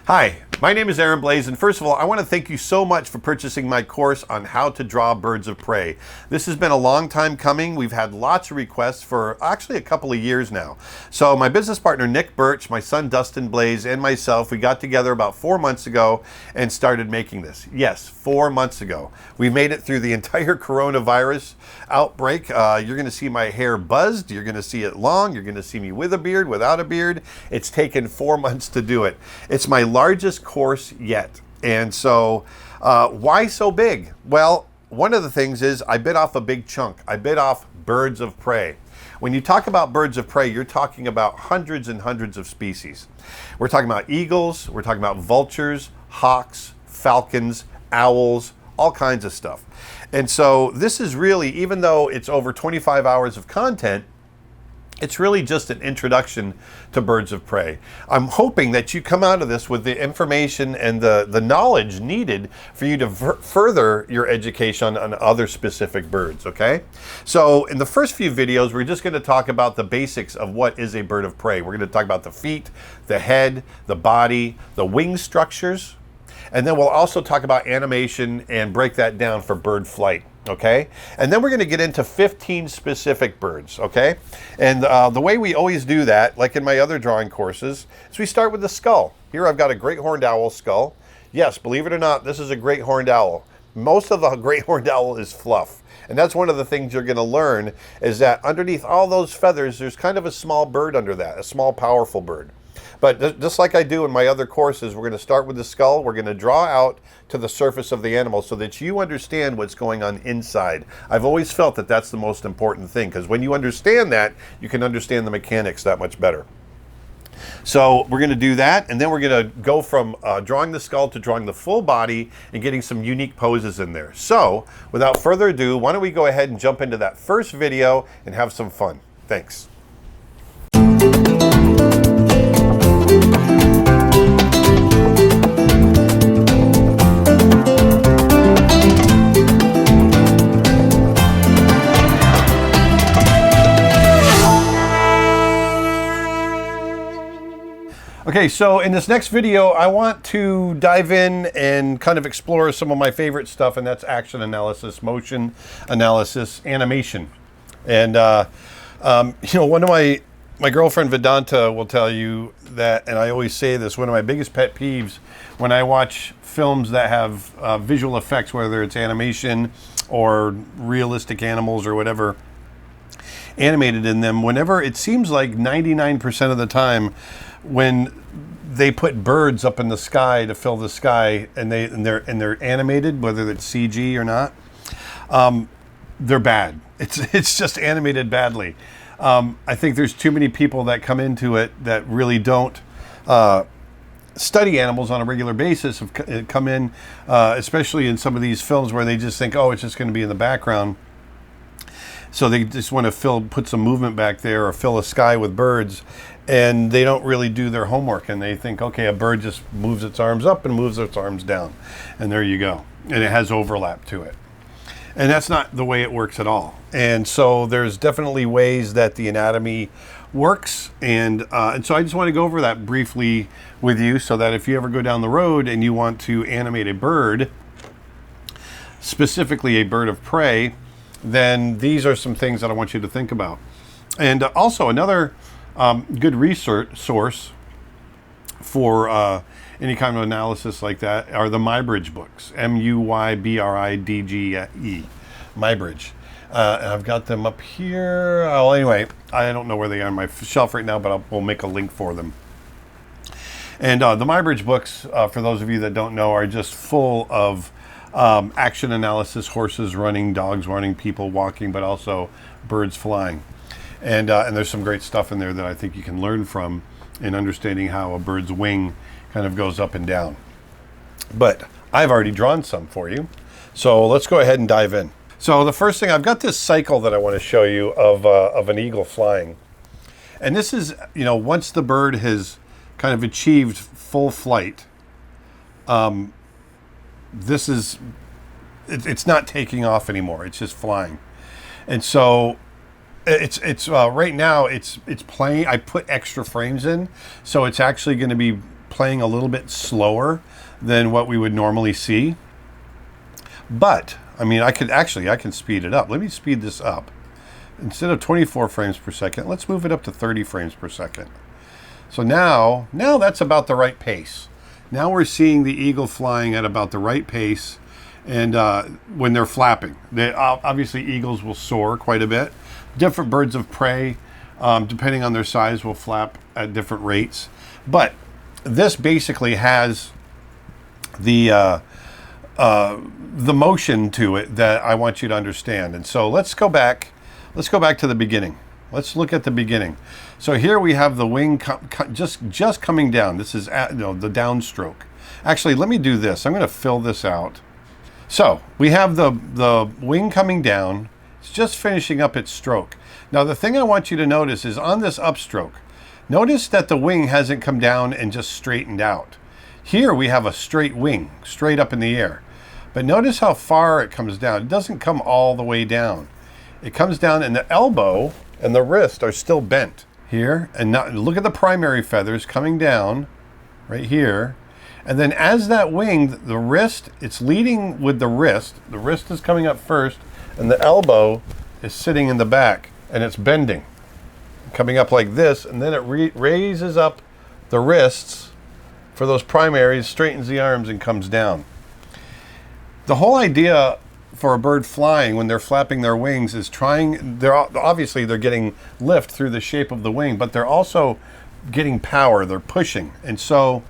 Hi, my name is Blaise, and first of all, I want to thank you so much for purchasing my course on how to draw birds of prey. This has been a long time coming. We've had lots of requests for actually a couple of years now. So my business partner, Nick Birch, my son, Dustin Blaise, and myself, we got together about 4 months ago and started making this. Yes, 4 months ago. We made it through the entire coronavirus outbreak. You're going to see my hair buzzed. You're going to see it long. You're going to see me with a beard, without a beard. It's taken 4 months to do it. It's my largest course yet. And so why so big? Well, one of the things is I bit off a big chunk. I bit off birds of prey. When you talk about birds of prey, you're talking about hundreds and hundreds of species. We're talking about eagles, we're talking about vultures, hawks, falcons, owls, all kinds of stuff. And so this is really, even though it's over 25 hours of content, it's really just an introduction to birds of prey. I'm hoping that you come out of this with the information and the knowledge needed for you to further your education on other specific birds, okay? So in the first few videos, we're just going to talk about the basics of what is a bird of prey. We're going to talk about the feet, the head, the body, the wing structures, and then we'll also talk about animation and break that down for bird flight. Okay, and then we're going to get into 15 specific birds. Okay, and the way we always do that, like in my other drawing courses, is we start with the skull. Here I've got a great horned owl skull. Yes, believe it or not, this is a great horned owl. Most of the great horned owl is fluff, and that's one of the things you're going to learn, is that underneath all those feathers, there's kind of a small bird under that, a small powerful bird. But just like I do in my other courses, we're going to start with the skull. We're going to draw out to the surface of the animal so that you understand what's going on inside. I've always felt that that's the most important thing, because when you understand that, you can understand the mechanics that much better. So we're going to do that, and then we're going to go from drawing the skull to drawing the full body and getting some unique poses in there. So without further ado, why don't we go ahead and jump into that first video and have some fun. Thanks. Okay, so in this next video, I want to dive in and kind of explore some of my favorite stuff, and that's action analysis, motion analysis, animation. And, you know, one of my girlfriend Vedanta will tell you that, and I always say this, one of my biggest pet peeves when I watch films that have visual effects, whether it's animation or realistic animals or whatever, animated in them, whenever it seems like 99% of the time when they put birds up in the sky to fill the sky and they're animated, whether it's CG or not, they're bad. It's just animated badly. I think there's too many people that come into it that really don't study animals on a regular basis, have come in, especially in some of these films where they just think, oh, it's just going to be in the background. So they just want to put some movement back there or fill a sky with birds, and they don't really do their homework, and they think, okay, a bird just moves its arms up and moves its arms down, and there you go. And it has overlap to it. And that's not the way it works at all. And so there's definitely ways that the anatomy works, and so I just want to go over that briefly with you so that if you ever go down the road and you want to animate a bird, specifically a bird of prey, then these are some things that I want you to think about. And also another good research source for any kind of analysis like that are the Muybridge books, M-U-Y-B-R-I-D-G-E, Muybridge. And I've got them up here. Well, anyway, I don't know where they are on my shelf right now, but we'll make a link for them. And the Muybridge books, for those of you that don't know, are just full of action analysis, horses running, dogs running, people walking, but also birds flying. And there's some great stuff in there that I think you can learn from in understanding how a bird's wing kind of goes up and down. But I've already drawn some for you. So let's go ahead and dive in. So the first thing, I've got this cycle that I want to show you of an eagle flying. And this is, you know, once the bird has kind of achieved full flight, this is, it's not taking off anymore. It's just flying. And so it's right now it's playing. I put extra frames in, so it's actually going to be playing a little bit slower than what we would normally see. But, I mean, I can speed it up. Let me speed this up. Instead of 24 frames per second, let's move it up to 30 frames per second. So now that's about the right pace. Now we're seeing the eagle flying at about the right pace, and when they're flapping. Obviously, eagles will soar quite a bit. Different birds of prey, depending on their size, will flap at different rates. But this basically has the motion to it that I want you to understand. And so let's go back to the beginning. Let's look at the beginning. So here we have the wing just coming down. This is the downstroke. Actually, let me do this. I'm going to fill this out. So we have the wing coming down. It's just finishing up its stroke. Now the thing I want you to notice is on this upstroke, notice that the wing hasn't come down and just straightened out. Here we have a straight wing, straight up in the air. But notice how far it comes down. It doesn't come all the way down. It comes down, and the elbow and the wrist are still bent here. And now look at the primary feathers coming down right here. And then as that wing, the wrist, it's leading with the wrist. The wrist is coming up first, and the elbow is sitting in the back, and it's bending, coming up like this, and then it raises up the wrists for those primaries, straightens the arms, and comes down. The whole idea for a bird flying when they're flapping their wings is obviously they're getting lift through the shape of the wing, but they're also getting power, they're pushing. And so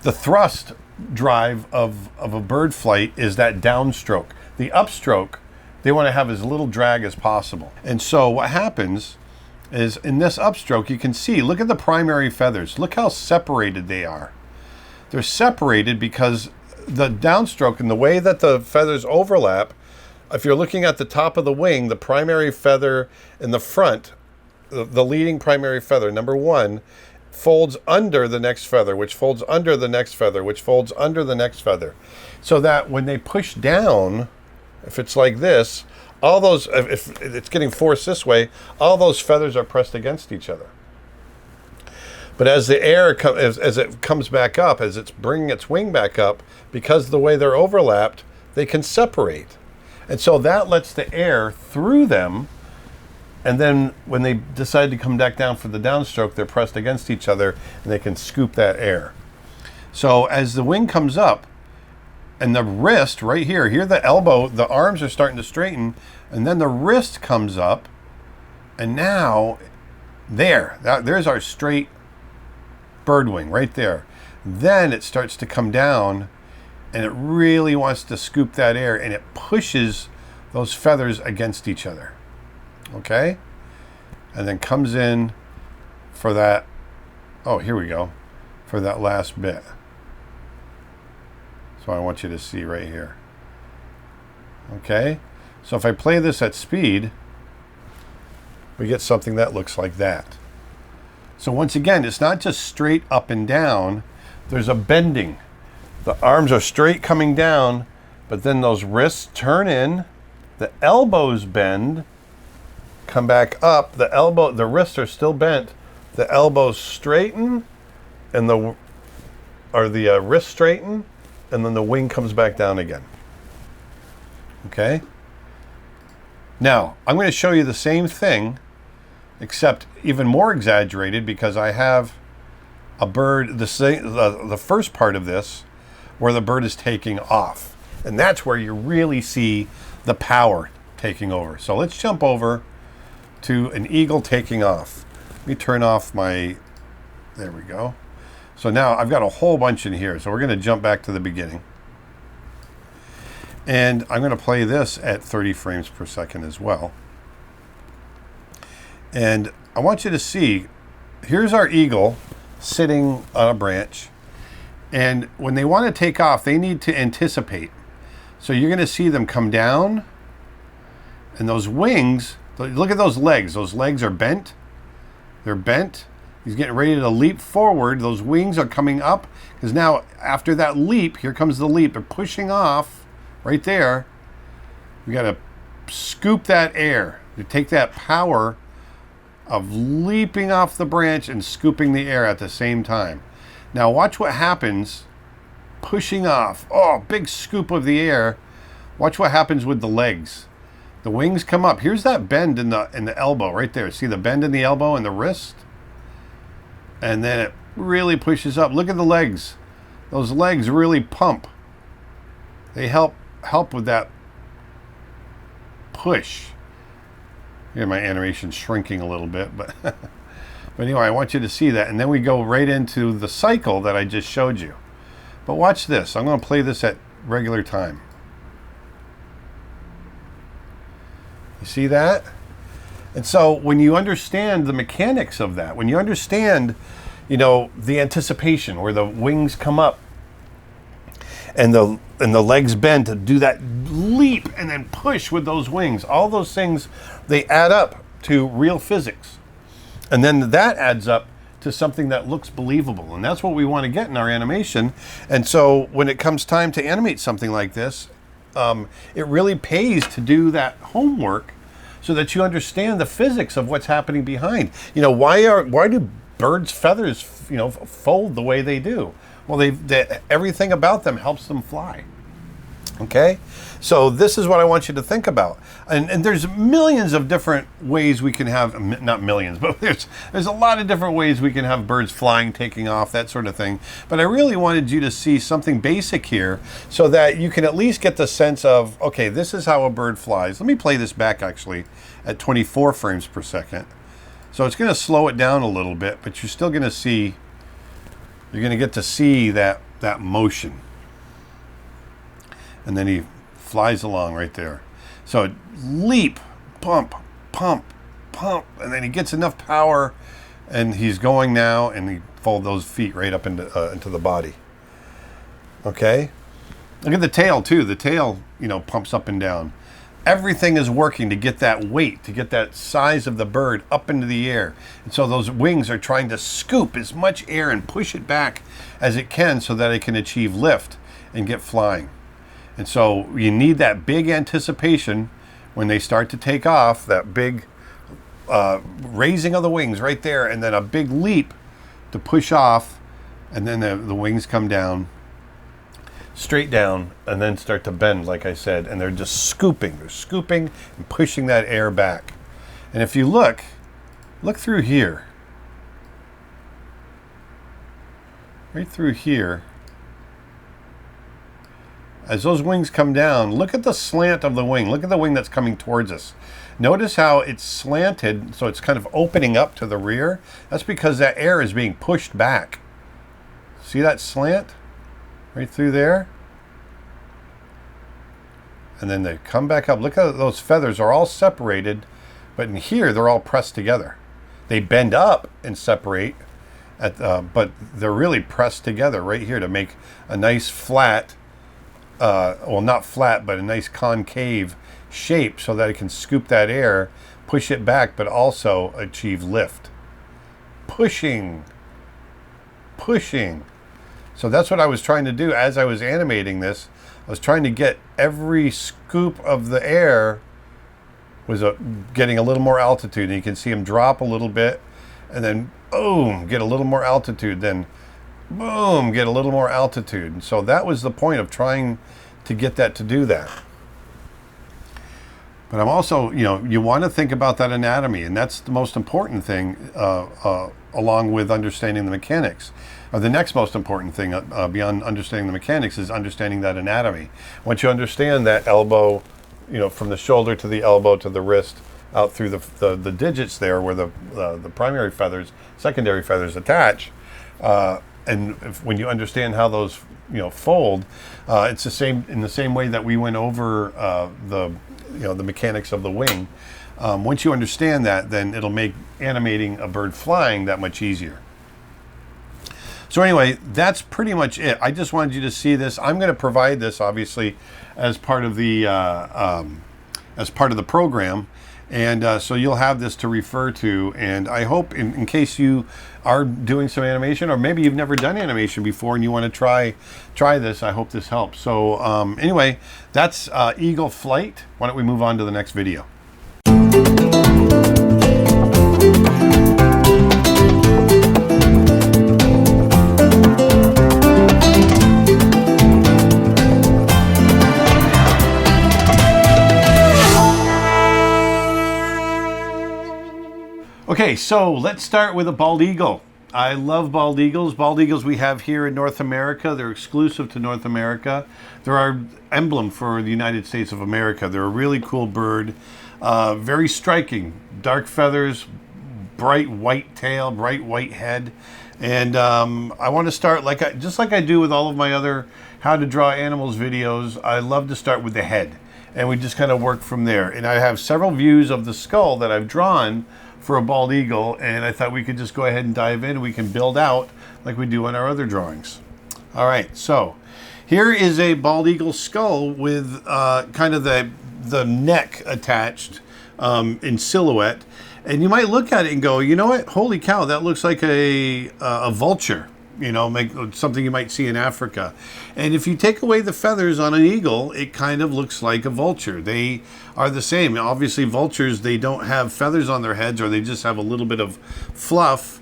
the thrust drive of a bird flight is that downstroke. The upstroke, they want to have as little drag as possible. And so what happens is in this upstroke, you can see, look at the primary feathers. Look how separated they are. They're separated because the downstroke and the way that the feathers overlap, if you're looking at the top of the wing, the primary feather in the front, the leading primary feather, number one, folds under the next feather, which folds under the next feather, which folds under the next feather. So that when they push down, if it's like this, all those, if it's getting forced this way, all those feathers are pressed against each other. But as the air, as it comes back up, as it's bringing its wing back up, because of the way they're overlapped, they can separate. And so that lets the air through them. And then when they decide to come back down for the downstroke, they're pressed against each other and they can scoop that air. So as the wing comes up, and the wrist right here the elbow, the arms are starting to straighten, and then the wrist comes up, and now there's our straight bird wing right there. Then it starts to come down, and it really wants to scoop that air, and it pushes those feathers against each other. Okay? And then comes in for that, here we go, for that last bit. So I want you to see right here. Okay? So if I play this at speed, we get something that looks like that. So once again, it's not just straight up and down, there's a bending. The arms are straight coming down, but then those wrists turn in, the elbows bend, come back up, the wrists are still bent, the elbows straighten, and the wrists straighten, and then the wing comes back down again. Okay? Now, I'm going to show you the same thing, except even more exaggerated, because I have a bird, the first part of this, where the bird is taking off. And that's where you really see the power taking over. So let's jump over to an eagle taking off. Let me turn off there we go. So now I've got a whole bunch in here. So we're going to jump back to the beginning. And I'm going to play this at 30 frames per second as well. And I want you to see, here's our eagle sitting on a branch. And when they want to take off, they need to anticipate. So you're going to see them come down. And those wings, look at those legs. Those legs are bent. They're bent. He's getting ready to leap forward. Those wings are coming up. Because now, after that leap, here comes the leap. They're pushing off right there. We got to scoop that air. You take that power of leaping off the branch and scooping the air at the same time. Now watch what happens pushing off. Oh, big scoop of the air. Watch what happens with the legs. The wings come up. Here's that bend in the elbow right there. See the bend in the elbow and the wrist? And then it really pushes up. Look at the legs. Those legs really pump. They help with that push. Here my animation's shrinking a little bit, but but anyway, I want you to see that. And then we go right into the cycle that I just showed you. But watch this. I'm going to play this at regular time. You see that? And so when you understand the mechanics of that, when you understand, you know, the anticipation where the wings come up and the legs bend to do that leap and then push with those wings, all those things, they add up to real physics. And then that adds up to something that looks believable. And that's what we want to get in our animation. And so when it comes time to animate something like this, it really pays to do that homework so that you understand the physics of what's happening behind. You know, why do birds' feathers, you know, fold the way they do? Well, everything about them helps them fly. Okay, so this is what I want you to think about. And there's millions of different ways we can have, not millions, but there's a lot of different ways we can have birds flying, taking off, that sort of thing. But I really wanted you to see something basic here so that you can at least get the sense of, okay, this is how a bird flies. Let me play this back actually at 24 frames per second. So it's going to slow it down a little bit, but you're still going to see, you're going to get to see that motion. And then he flies along right there. So leap, pump, pump, pump, and then he gets enough power, and he's going now, and he fold those feet right up into the body. Okay, look at the tail too. The tail, you know, pumps up and down. Everything is working to get that weight, to get that size of the bird up into the air. And so those wings are trying to scoop as much air and push it back as it can so that it can achieve lift and get flying. And so you need that big anticipation when they start to take off, that big raising of the wings right there, and then a big leap to push off, and then the wings come down, straight down, and then start to bend, like I said, and they're just scooping. They're scooping and pushing that air back. And if you look through here, right through here, as those wings come down, look at the slant of the wing. Look at the wing that's coming towards us. Notice how it's slanted, so it's kind of opening up to the rear. That's because that air is being pushed back. See that slant? Right through there. And then they come back up. Look at those feathers are all separated, but in here they're all pressed together. They bend up and separate, but they're really pressed together right here to make a nice flat, well, not flat, but a nice concave shape so that it can scoop that air, push it back, but also achieve lift. Pushing. So that's what I was trying to do as I was animating this. I was trying to get every scoop of the air was getting a little more altitude. And you can see him drop a little bit, and then boom, get a little more altitude, then boom, get a little more altitude. And so that was the point of trying to get that to do that. But I'm also, you know, you want to think about that anatomy, and that's the most important thing, along with understanding the mechanics. The next most important thing beyond understanding the mechanics is understanding that anatomy. Once you understand that elbow, you know, from the shoulder to the elbow to the wrist, out through the digits there where the primary feathers, secondary feathers attach, and when you understand how those, you know, fold, it's the same in the same way that we went over the mechanics of the wing. Once you understand that, then it'll make animating a bird flying that much easier. So anyway, that's pretty much it. I just wanted you to see this. I'm going to provide this obviously as part of the program, and so you'll have this to refer to. And I hope, in case you are doing some animation, or maybe you've never done animation before and you want to try this, I hope this helps. So anyway, that's Eagle Flight. Why don't we move on to the next video? Okay, so let's start with a bald eagle. I love bald eagles. Bald eagles we have here in North America. They're exclusive to North America. They're our emblem for the United States of America. They're a really cool bird. Very striking. Dark feathers, bright white tail, bright white head. And I want to start just like I do with all of my other how to draw animals videos. I love to start with the head. And we just kind of work from there. And I have several views of the skull that I've drawn for a bald eagle, and I thought we could just go ahead and dive in and we can build out like we do on our other drawings. All right, so here is a bald eagle skull with kind of the neck attached in silhouette. And you might look at it and go, you know what? Holy cow, that looks like a vulture. You know, something you might see in Africa. And if you take away the feathers on an eagle, it kind of looks like a vulture. They are the same. Obviously, vultures, they don't have feathers on their heads, or they just have a little bit of fluff.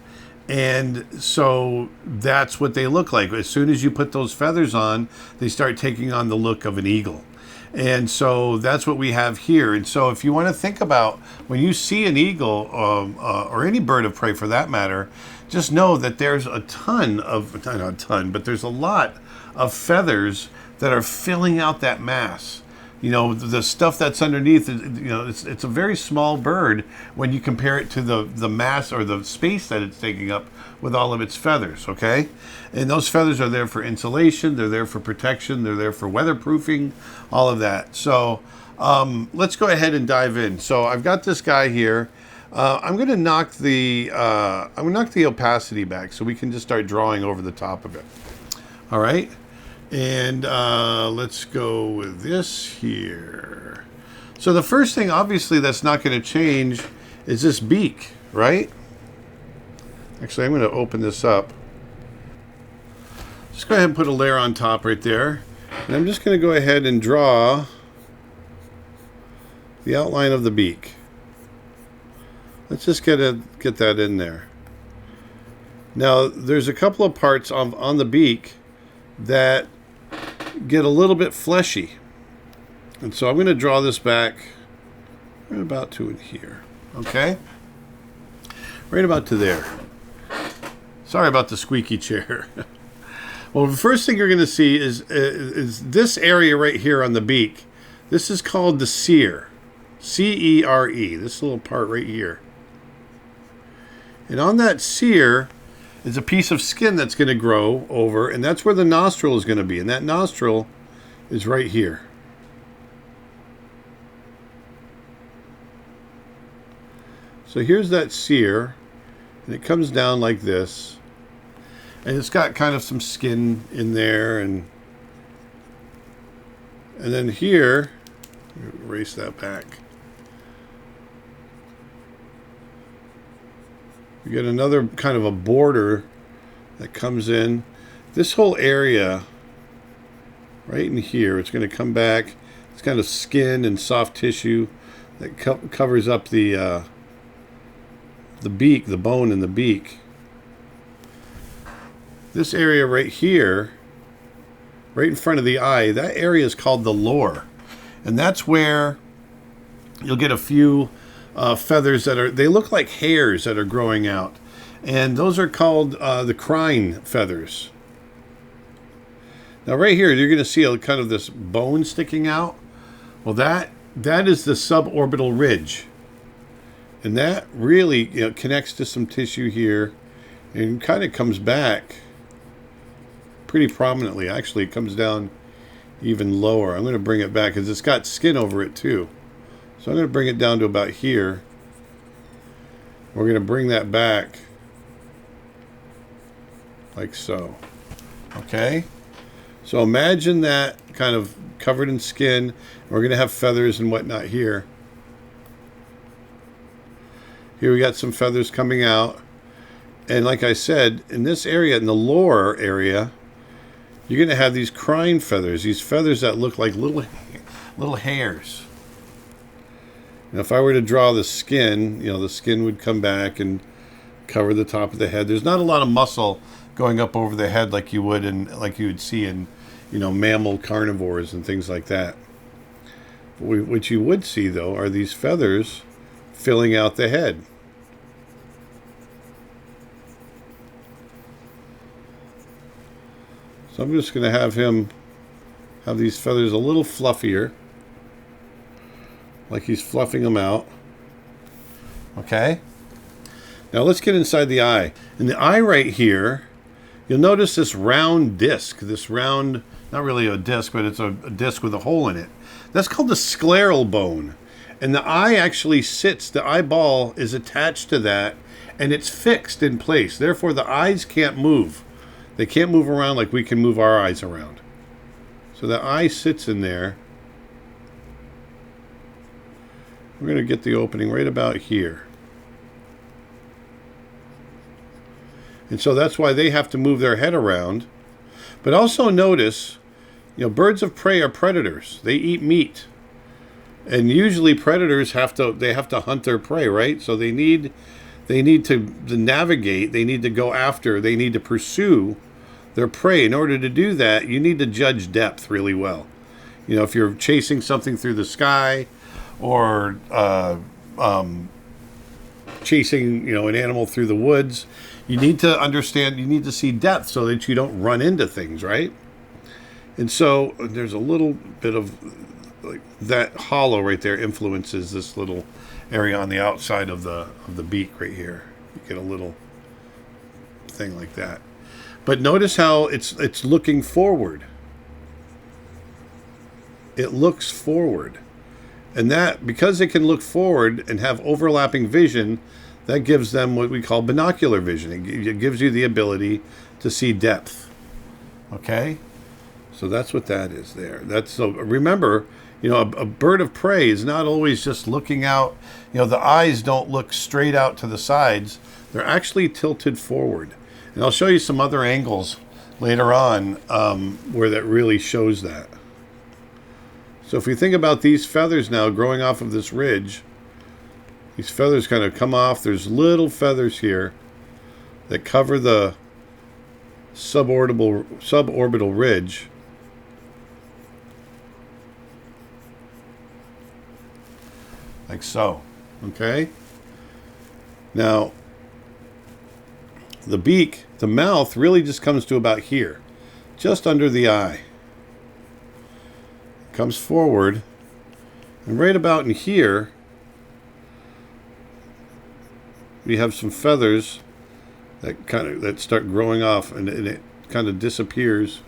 And so that's what they look like. As soon as you put those feathers on, they start taking on the look of an eagle. And so that's what we have here. And so if you want to think about when you see an eagle, or any bird of prey for that matter, just know that there's a ton of, not a ton, but there's a lot of feathers that are filling out that mass. You know, the stuff that's underneath, you know, it's a very small bird when you compare it to the mass or the space that it's taking up with all of its feathers, okay? And those feathers are there for insulation, they're there for protection, they're there for weatherproofing, all of that. So let's go ahead and dive in. So I've got this guy here. I'm going to knock the opacity back so we can just start drawing over the top of it. All right, and let's go with this here. So the first thing, obviously, that's not going to change is this beak, right? Actually, I'm going to open this up. Just go ahead and put a layer on top right there, and I'm just going to go ahead and draw the outline of the beak. Let's just get that in there. Now, there's a couple of parts on the beak that get a little bit fleshy. And so I'm going to draw this back right about to in here. Okay? Right about to there. Sorry about the squeaky chair. Well, the first thing you're going to see is this area right here on the beak. This is called the cere. C-E-R-E. This little part right here. And on that cere is a piece of skin that's going to grow over, and that's where the nostril is going to be. And that nostril is right here. So here's that cere, and it comes down like this. And it's got kind of some skin in there, and then here, erase that back. You get another kind of a border that comes in. This whole area right in here, it's going to come back. It's kind of skin and soft tissue that covers up the beak, the bone in the beak. This area right here, right in front of the eye, that area is called the lower. And that's where you'll get a few feathers they look like hairs that are growing out, and those are called the crine feathers. Now right here you're going to see a kind of this bone sticking out. Well, that is the suborbital ridge, and that really connects to some tissue here and kind of comes back pretty prominently. Actually, it comes down even lower. I'm going to bring it back because it's got skin over it too. So I'm going to bring it down to about here. We're going to bring that back like so. Okay? So imagine that kind of covered in skin. We're going to have feathers and whatnot here. Here we got some feathers coming out. And like I said, in this area, in the lower area, you're going to have these crine feathers. These feathers that look like little hairs. Now, if I were to draw the skin, the skin would come back and cover the top of the head. There's not a lot of muscle going up over the head like you would see in, mammal carnivores and things like that. What you would see, though, are these feathers filling out the head. So I'm just going to have him have these feathers a little fluffier, like he's fluffing them out. Okay. Now let's get inside the eye. In the eye right here, you'll notice this round disc, this round, not really a disc, but it's a disc with a hole in it. That's called the scleral bone. And the eye actually sits, the eyeball is attached to that, and it's fixed in place. Therefore, the eyes can't move. They can't move around like we can move our eyes around. So the eye sits in there. We're going to get the opening right about here. And so that's why they have to move their head around. But also notice, birds of prey are predators. They eat meat. And usually predators have to hunt their prey, right? So they need to navigate, they need to go after, they need to pursue their prey. In order to do that, you need to judge depth really well. If you're chasing something through the sky, or chasing, an animal through the woods, you need to understand, you need to see depth so that you don't run into things, right? And so there's a little bit of like that hollow right there influences this little area on the outside of the beak right here. You get a little thing like that. But notice how it's looking forward. It looks forward. And that, because it can look forward and have overlapping vision, that gives them what we call binocular vision. It gives you the ability to see depth. Okay? So that's what that is there. So remember, a bird of prey is not always just looking out. The eyes don't look straight out to the sides. They're actually tilted forward. And I'll show you some other angles later on where that really shows that. So if we think about these feathers now growing off of this ridge, these feathers kind of come off. There's little feathers here that cover the suborbital ridge. Like so. Okay? Now, the beak, the mouth really just comes to about here, just under the eye. Comes forward, and right about in here we have some feathers that start growing off, and it kind of disappears.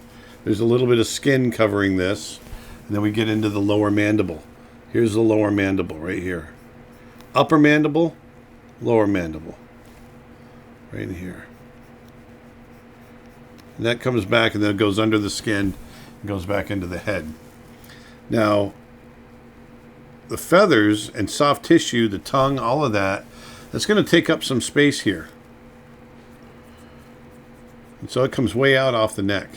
There's a little bit of skin covering this, and then we get into the lower mandible. Here's the lower mandible right here. Upper mandible, lower mandible. Right in here. And that comes back and then it goes under the skin and goes back into the head. Now, the feathers and soft tissue, the tongue, all of that, that's going to take up some space here. And so it comes way out off the neck.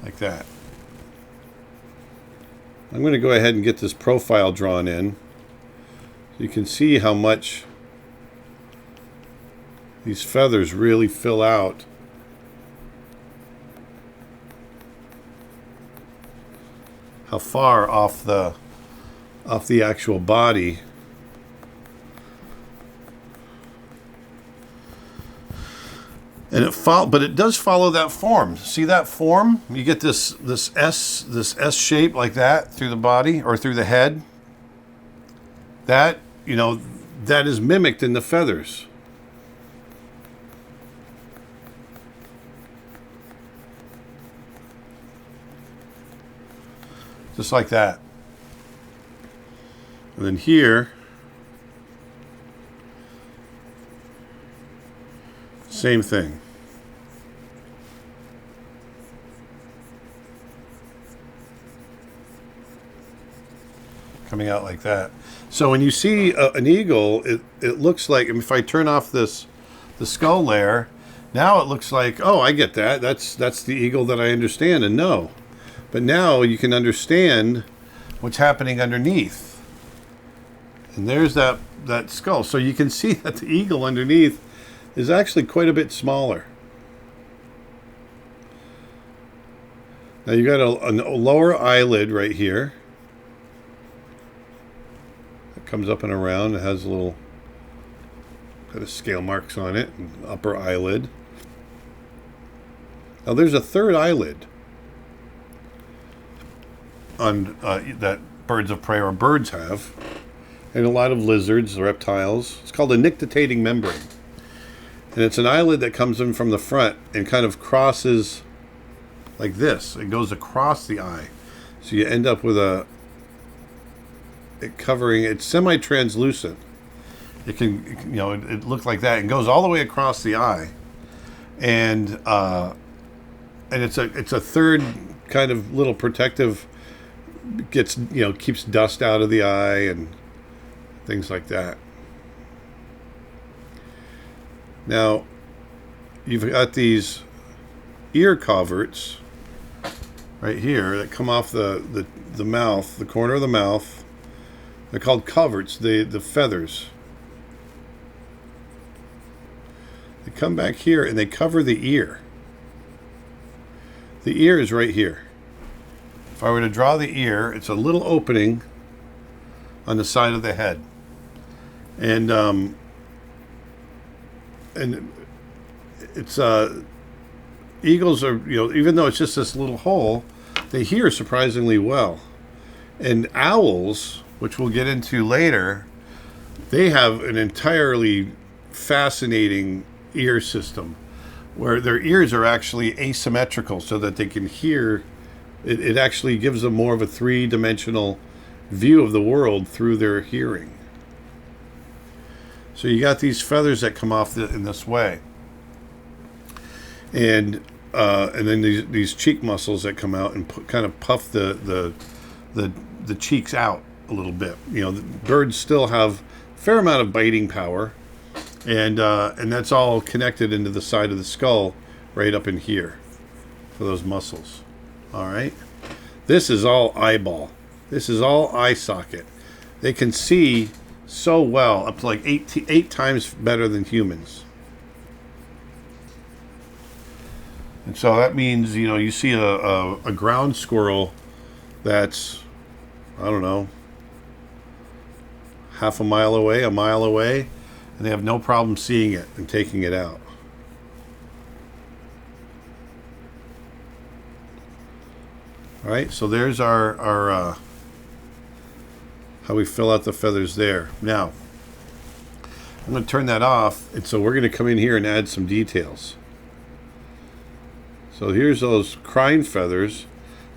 Like that. I'm going to go ahead and get this profile drawn in. So you can see how much these feathers really fill out. How far off the actual body. And but it does follow that form. See that form? You get this S shape like that through the body or through the head. That, that is mimicked in the feathers. Just like that. And then here, same thing. Coming out like that. So when you see an eagle, it looks like, if I turn off the skull layer, now it looks like, oh, I get that. That's the eagle that I understand and know. But now you can understand what's happening underneath. And there's that skull. So you can see that the eagle underneath is actually quite a bit smaller. Now you got a lower eyelid right here. It comes up and around. It has got a scale marks on it. And upper eyelid. Now there's a third eyelid on that birds of prey or birds have, and a lot of lizards, reptiles. It's called a nictitating membrane. And it's an eyelid that comes in from the front and kind of crosses like this. It goes across the eye. So you end up with it covering, it's semi-translucent. It can, it looks like that. It goes all the way across the eye. And it's a third kind of little protective, keeps dust out of the eye and things like that. Now, you've got these ear coverts right here that come off the mouth, the corner of the mouth. They're called coverts, the feathers. They come back here and they cover the ear. The ear is right here. If I were to draw the ear, it's a little opening on the side of the head. And it's eagles are, even though it's just this little hole, they hear surprisingly well. And owls, which we'll get into later, they have an entirely fascinating ear system where their ears are actually asymmetrical so that they can hear. It actually gives them more of a three-dimensional view of the world through their hearing. So you got these feathers that come off in this way, and then these cheek muscles that come out and kind of puff the cheeks out a little bit. The birds still have a fair amount of biting power, and that's all connected into the side of the skull, right up in here, for those muscles. All right, this is all eyeball. This is all eye socket. They can see so well, up to like eight times better than humans. And so that means, you see a ground squirrel that's, I don't know, half a mile away, and they have no problem seeing it and taking it out. All right, so there's our how we fill out the feathers there. Now, I'm going to turn that off, and so we're going to come in here and add some details. So here's those crine feathers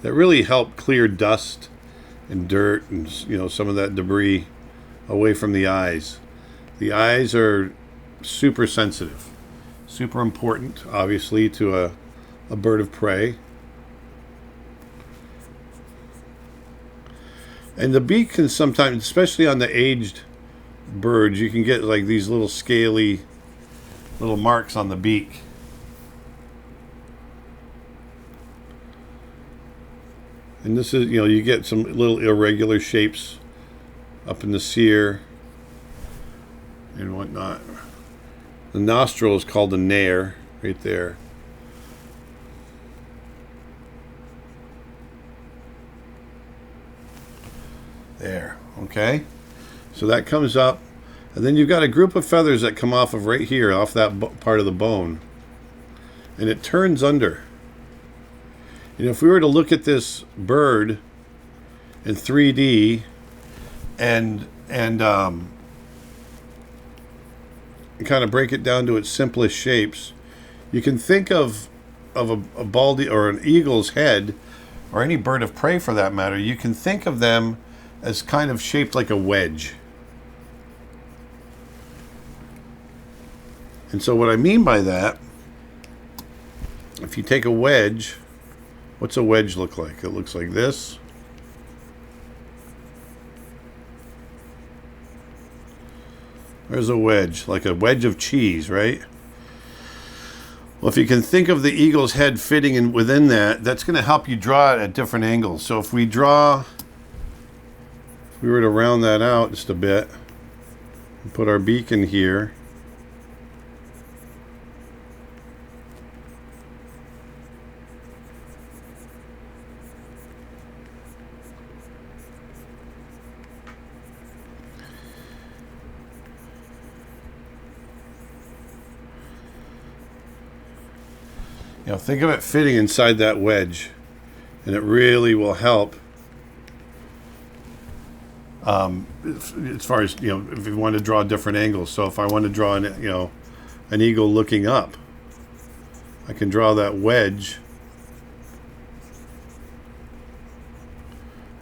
that really help clear dust and dirt and some of that debris away from the eyes. The eyes are super sensitive, super important, obviously, to a bird of prey. And the beak can sometimes, especially on the aged birds, you can get like these little scaly little marks on the beak. And this is, you get some little irregular shapes up in the cere and whatnot. The nostril is called the nair, right there. There, okay? So that comes up, and then you've got a group of feathers that come off of right here, off that part of the bone. And it turns under. If we were to look at this bird in 3D and kind of break it down to its simplest shapes, you can think of a baldy or an eagle's head, or any bird of prey for that matter. You can think of them as kind of shaped like a wedge. And so what I mean by that, if you take a wedge, what's a wedge look like? It looks like this. There's a wedge, like a wedge of cheese, right? Well, if you can think of the eagle's head fitting in within that, that's going to help you draw it at different angles. So if we were to round that out just a bit and put our beak in here, You know, think of it fitting inside that wedge, and it really will help. As far as, you know, if you want to draw different angles. So if I want to draw an eagle looking up, I can draw that wedge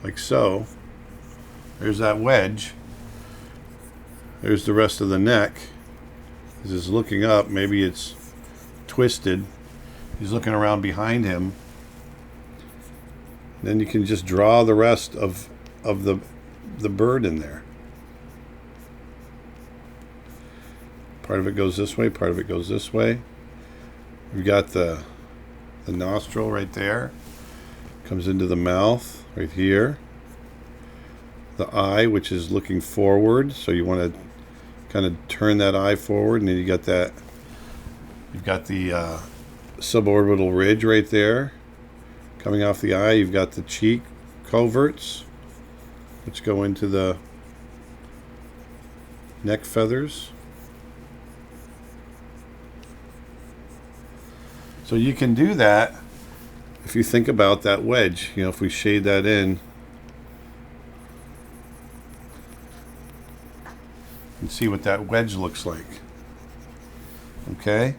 like so. There's that wedge. There's the rest of the neck. This is looking up. Maybe it's twisted. He's looking around behind him. Then you can just draw the rest of the bird in there. Part of it goes this way, part of it goes this way. We've got the nostril right there. Comes into the mouth right here. The eye, which is looking forward, so you want to kind of turn that eye forward, and then you got that. You've got the suborbital ridge right there, coming off the eye. You've got the cheek coverts, which go into the neck feathers. So you can do that if you think about that wedge. You know, if we shade that in, and see what that wedge looks like. Okay,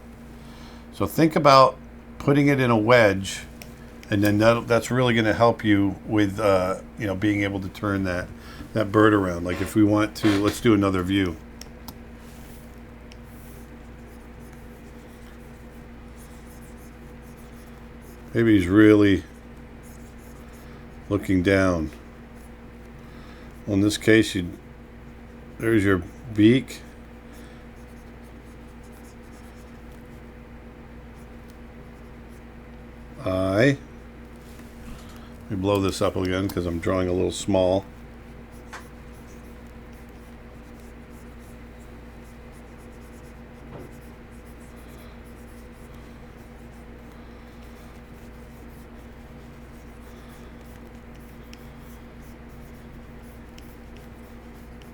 so think about putting it in a wedge, and then that's really going to help you with you know, being able to turn that bird around. Like if we want to, let's do another view. Maybe he's really looking down. Well, in this case, there's your beak. Eye. Let me blow this up again because I'm drawing a little small.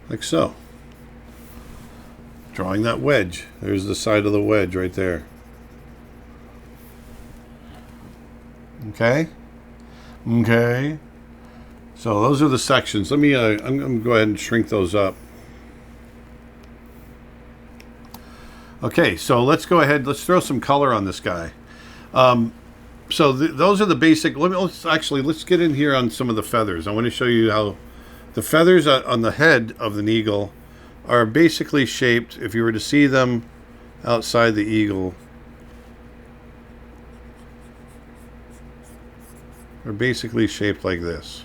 Like so. Drawing that wedge. There's the side of the wedge right there. Okay. Okay. So those are the sections. Let me. I'm going to go ahead and shrink those up. Okay. So let's go ahead. Let's throw some color on this guy. So those are the basic. Let's get in here on some of the feathers. I want to show you how the feathers on the head of an eagle are basically shaped. If you were to see them outside the eagle, they're basically shaped like this.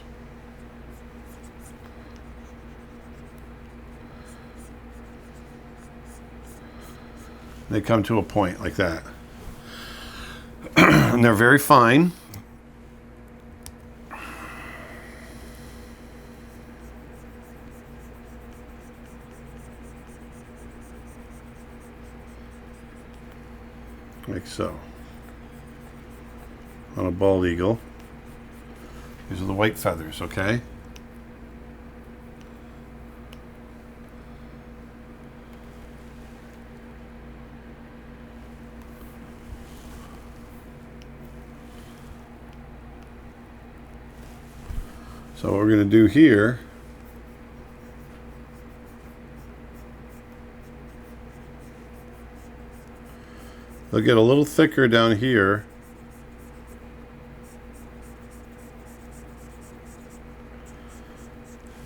They come to a point like that. And they're very fine. Like so. On a bald eagle. These are the white feathers, okay? So what we're going to do here, they'll get a little thicker down here.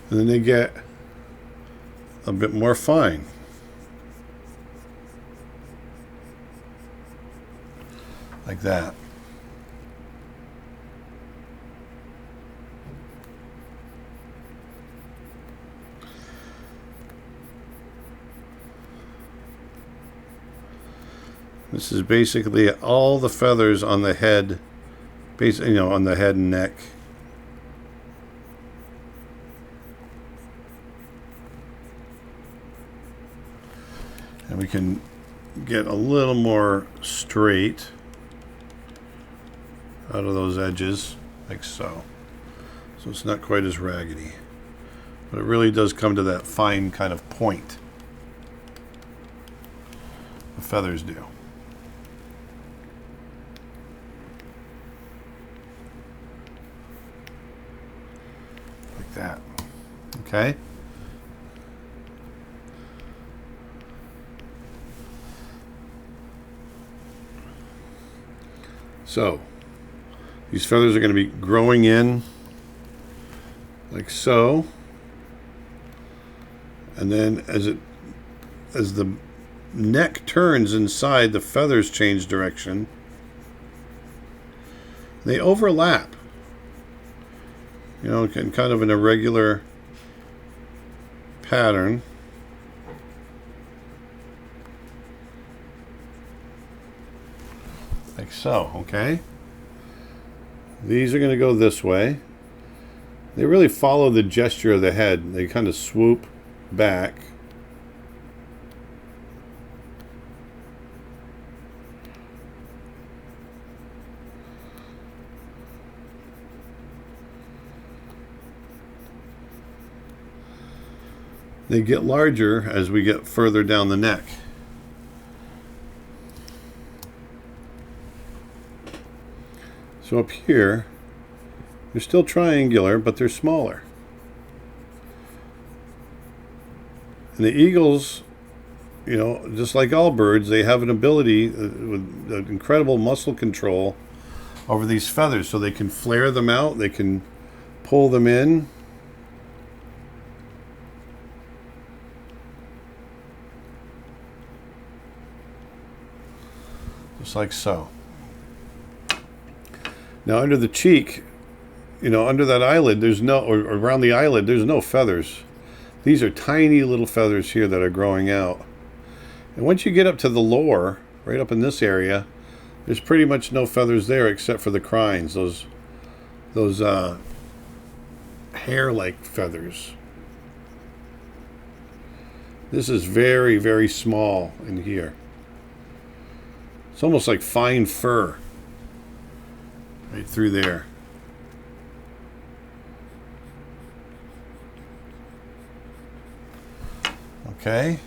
And then they get a bit more fine. Like that. This is basically all the feathers on the head, on the head and neck. And we can get a little more straight out of those edges, like so. So it's not quite as raggedy. But it really does come to that fine kind of point. The feathers do. like that. Okay. So these feathers are going to be growing in like so, and then as the neck turns inside, the feathers change direction. They overlap, you know, in kind of an irregular pattern. Like so, okay? These are going to go this way. They really follow the gesture of the head. They kind of swoop back. They get larger as we get further down the neck. So up here, they're still triangular, but they're smaller. And the eagles, you know, just like all birds, they have an ability with incredible muscle control over these feathers, so they can flare them out, they can pull them in. Just like so. Now under the cheek, you know, under that eyelid, there's no, or around the eyelid, there's no feathers. These are tiny little feathers here that are growing out. And once you get up to the lower, right up in this area, there's pretty much no feathers there except for the crines, those hair-like feathers. This is very, very small in here. It's almost like fine fur. Right through there. Okay.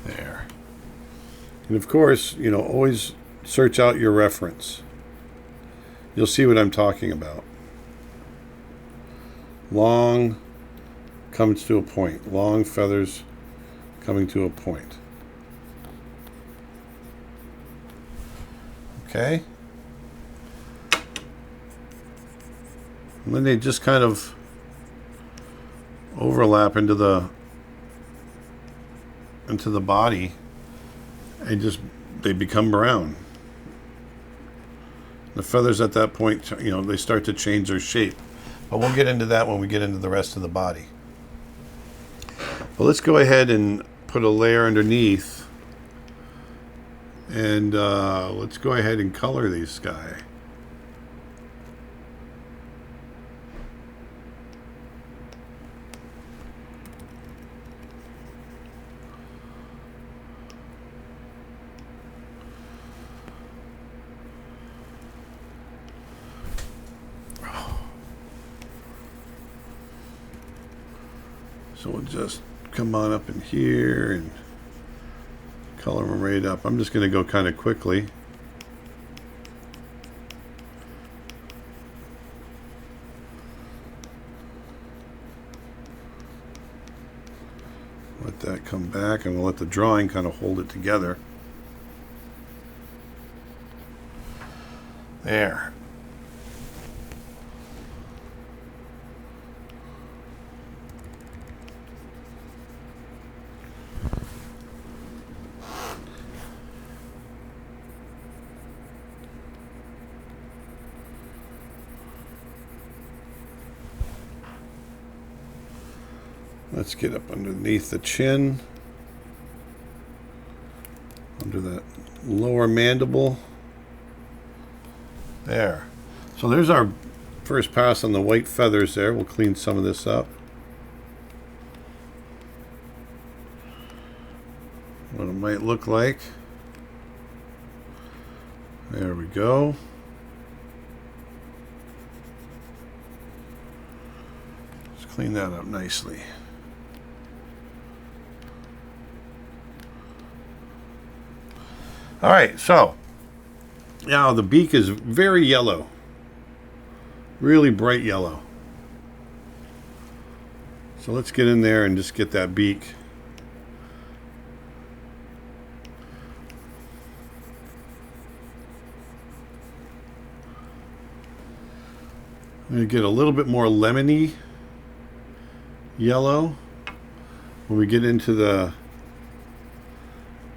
There. And of course, you know, always search out your reference. You'll see what I'm talking about. Long comes to a point. Long feathers coming to a point. Okay? And then they just kind of overlap into the body and just they become brown. The feathers at that point, you know, they start to change their shape. But we'll get into that when we get into the rest of the body. But let's go ahead and put a layer underneath. And let's go ahead and color this guy. So we'll just come on up in here and color them right up. I'm just going to go kind of quickly. Let that come back and we'll let the drawing kind of hold it together. There. Let's get up underneath the chin, under that lower mandible. There. So there's our first pass on the white feathers there. We'll clean some of this up. What it might look like. There we go. Let's clean that up nicely. All right, so now the beak is very yellow, really bright yellow. So let's get in there and just get that beak. I'm going to get a little bit more lemony yellow when we get into the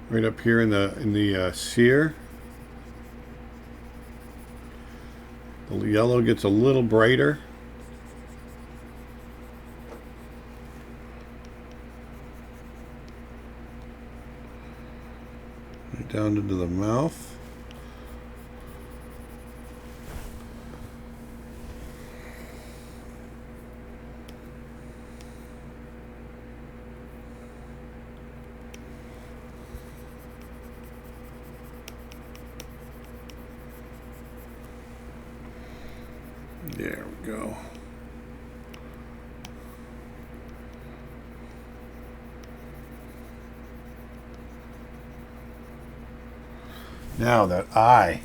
right up here in the sear. The yellow gets a little brighter. Right down into the mouth. There we go. Now that eye.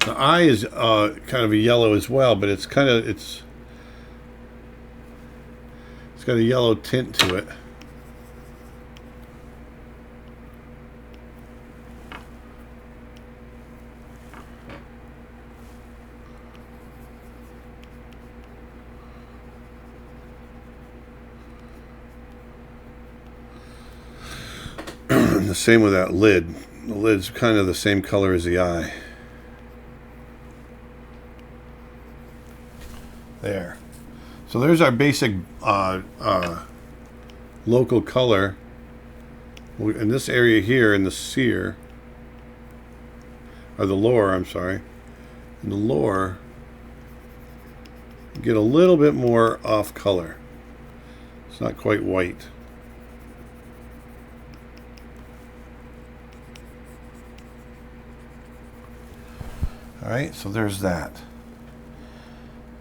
The eye is kind of a yellow as well, but it's got a yellow tint to it. The same with that lid. The lid's kind of the same color as the eye. There. So there's our basic local color. In this area here, in the sear, or the lower, I'm sorry. In the lower, you get a little bit more off color. It's not quite white. All right, so there's that.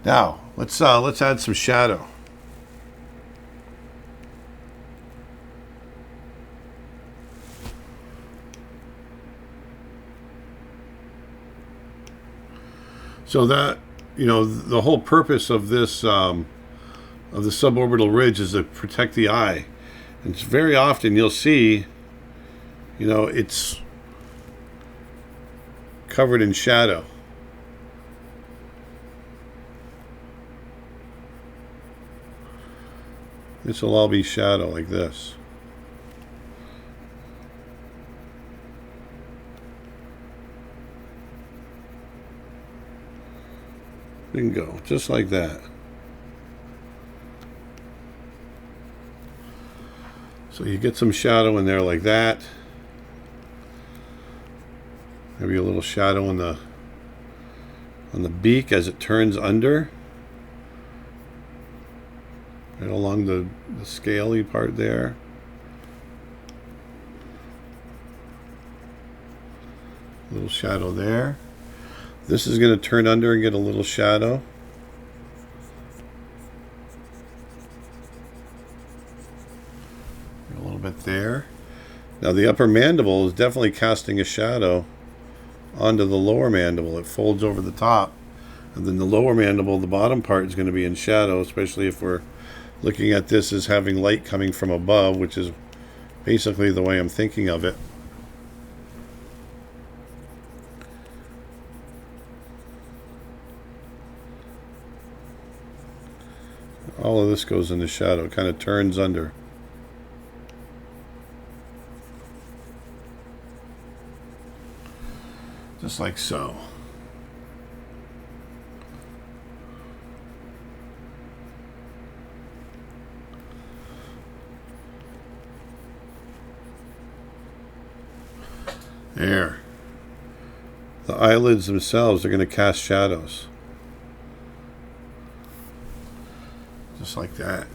Now let's add some shadow. So that, the whole purpose of this of the suborbital ridge is to protect the eye, and it's very often you'll see, it's covered in shadow. This will all be shadow like this. Bingo, just like that. So you get some shadow in there like that. Maybe a little shadow on the beak as it turns under. Right along the scaly part there. A little shadow there. This is going to turn under and get a little shadow. A little bit there. Now the upper mandible is definitely casting a shadow onto the lower mandible. It folds over the top. And then the lower mandible, the bottom part, is going to be in shadow, especially if we're looking at this as having light coming from above, which is basically the way I'm thinking of it. All of this goes into shadow. It kind of turns under. Just like so. There. The eyelids themselves are going to cast shadows. Just like that.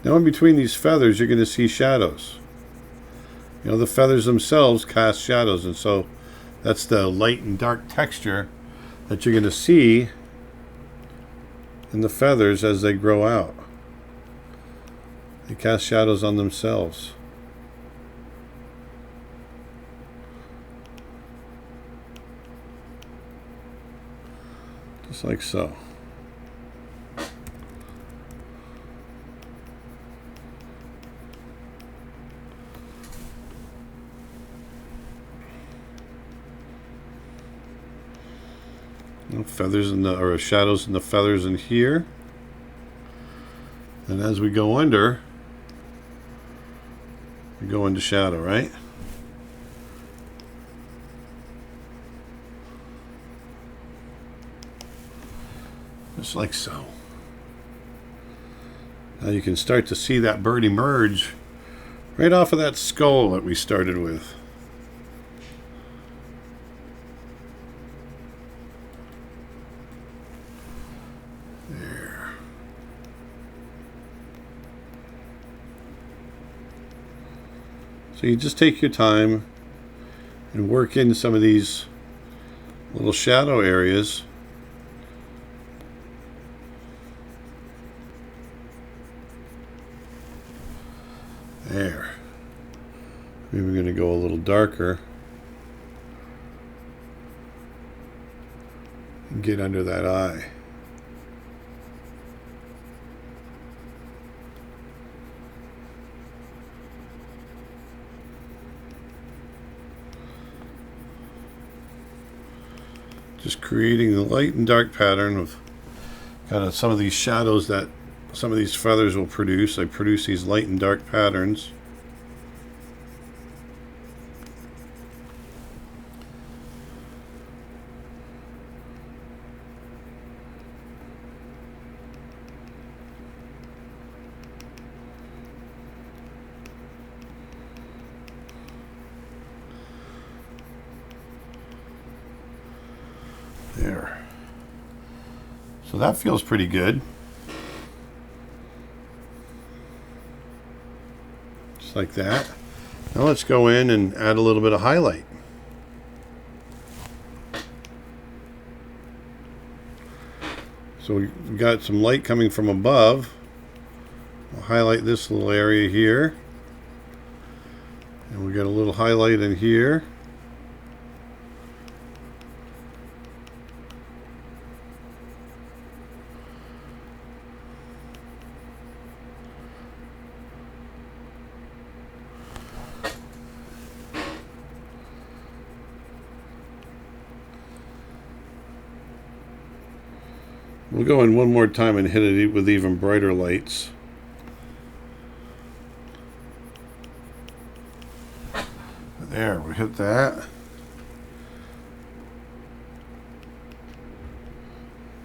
Now in between these feathers, you're going to see shadows. You know, the feathers themselves cast shadows, and so that's the light and dark texture that you're going to see in the feathers as they grow out. They cast shadows on themselves. Just like so. Feathers in the, or shadows in the feathers in here. And as we go under, we go into shadow, right? Just like so. Now you can start to see that bird emerge right off of that skull that we started with. There. So you just take your time and work in some of these little shadow areas. There. Maybe we're going to go a little darker and get under that eye. Just creating the light and dark pattern of kind of some of these shadows that some of these feathers will produce. They produce these light and dark patterns. There. So that feels pretty good. Like that. Now let's go in and add a little bit of highlight. So we've got some light coming from above. We'll highlight this little area here. And we got a little highlight in here. We'll go in one more time and hit it with even brighter lights. There, we hit that.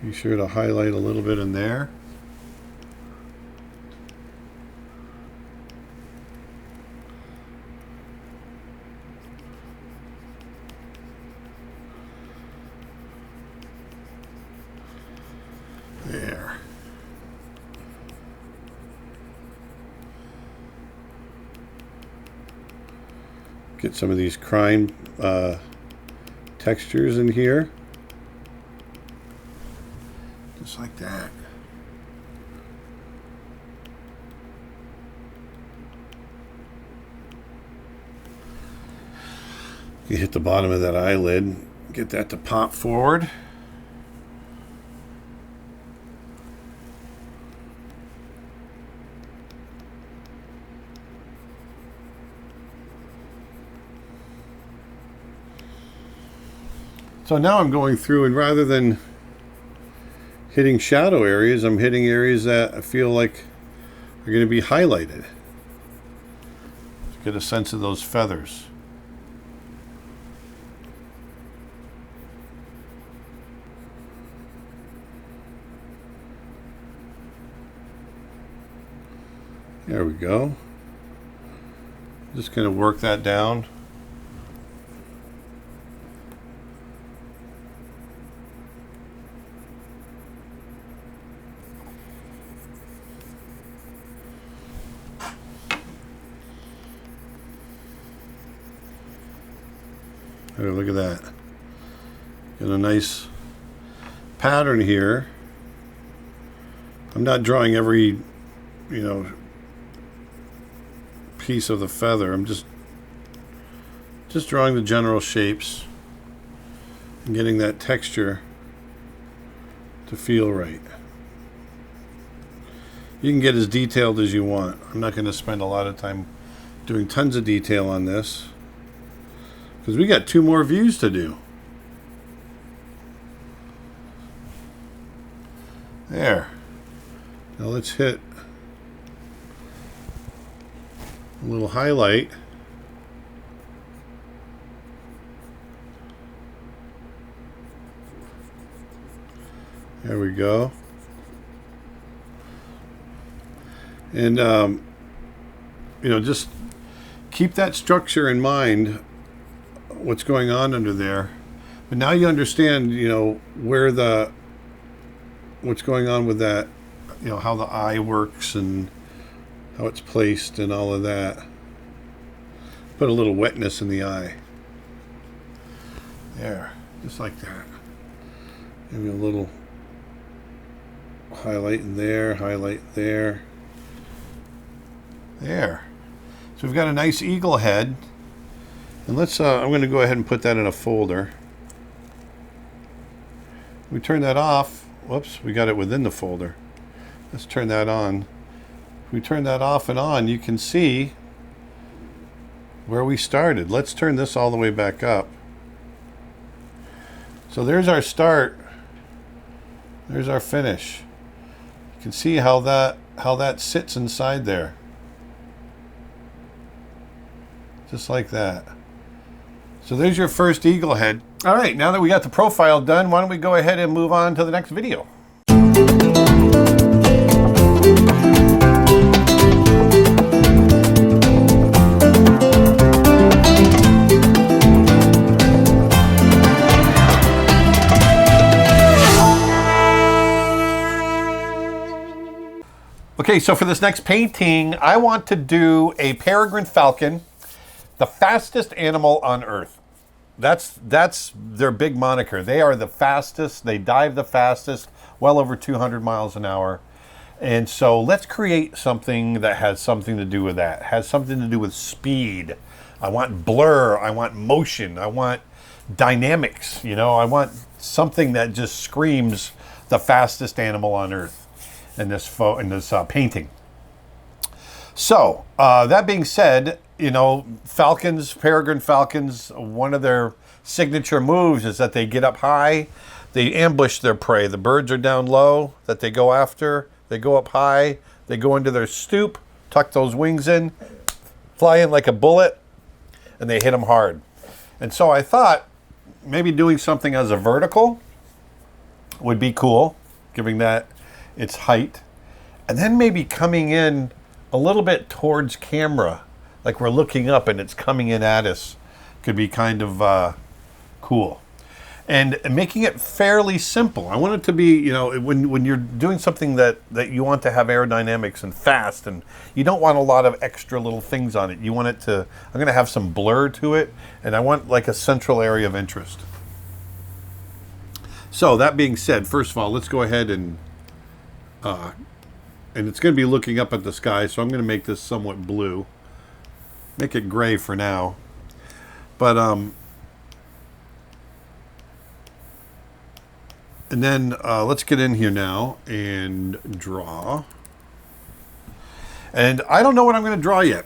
Be sure to highlight a little bit in there. There. Get some of these crime textures in here. Just like that. You hit the bottom of that eyelid, get that to pop forward. So now I'm going through, and rather than hitting shadow areas, I'm hitting areas that I feel like are going to be highlighted. To get a sense of those feathers. There we go. Just going to work that down. Here, look at that. Got a nice pattern here. I'm not drawing every, piece of the feather. I'm just drawing the general shapes and getting that texture to feel right. You can get as detailed as you want. I'm not going to spend a lot of time doing tons of detail on this because we got 2 more views to do. There. Now let's hit a little highlight. There we go. And, just keep that structure in mind, what's going on under there. But now you understand, what's going on with that, how the eye works and how it's placed and all of that. Put a little wetness in the eye. There, just like that. Maybe a little highlight in there, highlight there. There. So we've got a nice eagle head. And let's, I'm going to go ahead and put that in a folder. We turn that off. Whoops, we got it within the folder. Let's turn that on. If we turn that off and on, you can see where we started. Let's turn this all the way back up. So there's our start. There's our finish. You can see how that sits inside there. Just like that. So there's your first eagle head. All right, now that we got the profile done, why don't we go ahead and move on to the next video. Okay, so for this next painting, I want to do a peregrine falcon, the fastest animal on Earth. That's their big moniker. They are the fastest. They dive the fastest, well over 200 miles an hour. And so let's create something that has something to do with that. Has something to do with speed. I want blur. I want motion. I want dynamics. I want something that just screams the fastest animal on Earth in this painting. So that being said, falcons, peregrine falcons, one of their signature moves is that they get up high, they ambush their prey. The birds are down low that they go after, they go up high, they go into their stoop, tuck those wings in, fly in like a bullet, and they hit them hard. And so I thought maybe doing something as a vertical would be cool, giving that its height, and then maybe coming in a little bit towards camera, like we're looking up and it's coming in at us, could be kind of cool. And making it fairly simple. I want it to be, when you're doing something that you want to have aerodynamics and fast, and you don't want a lot of extra little things on it. You want it to, I'm going to have some blur to it, and I want like a central area of interest. So that being said, first of all, let's go ahead and it's going to be looking up at the sky, so I'm going to make this somewhat blue. Make it gray for now. But, and then let's get in here now and draw. And I don't know what I'm going to draw yet.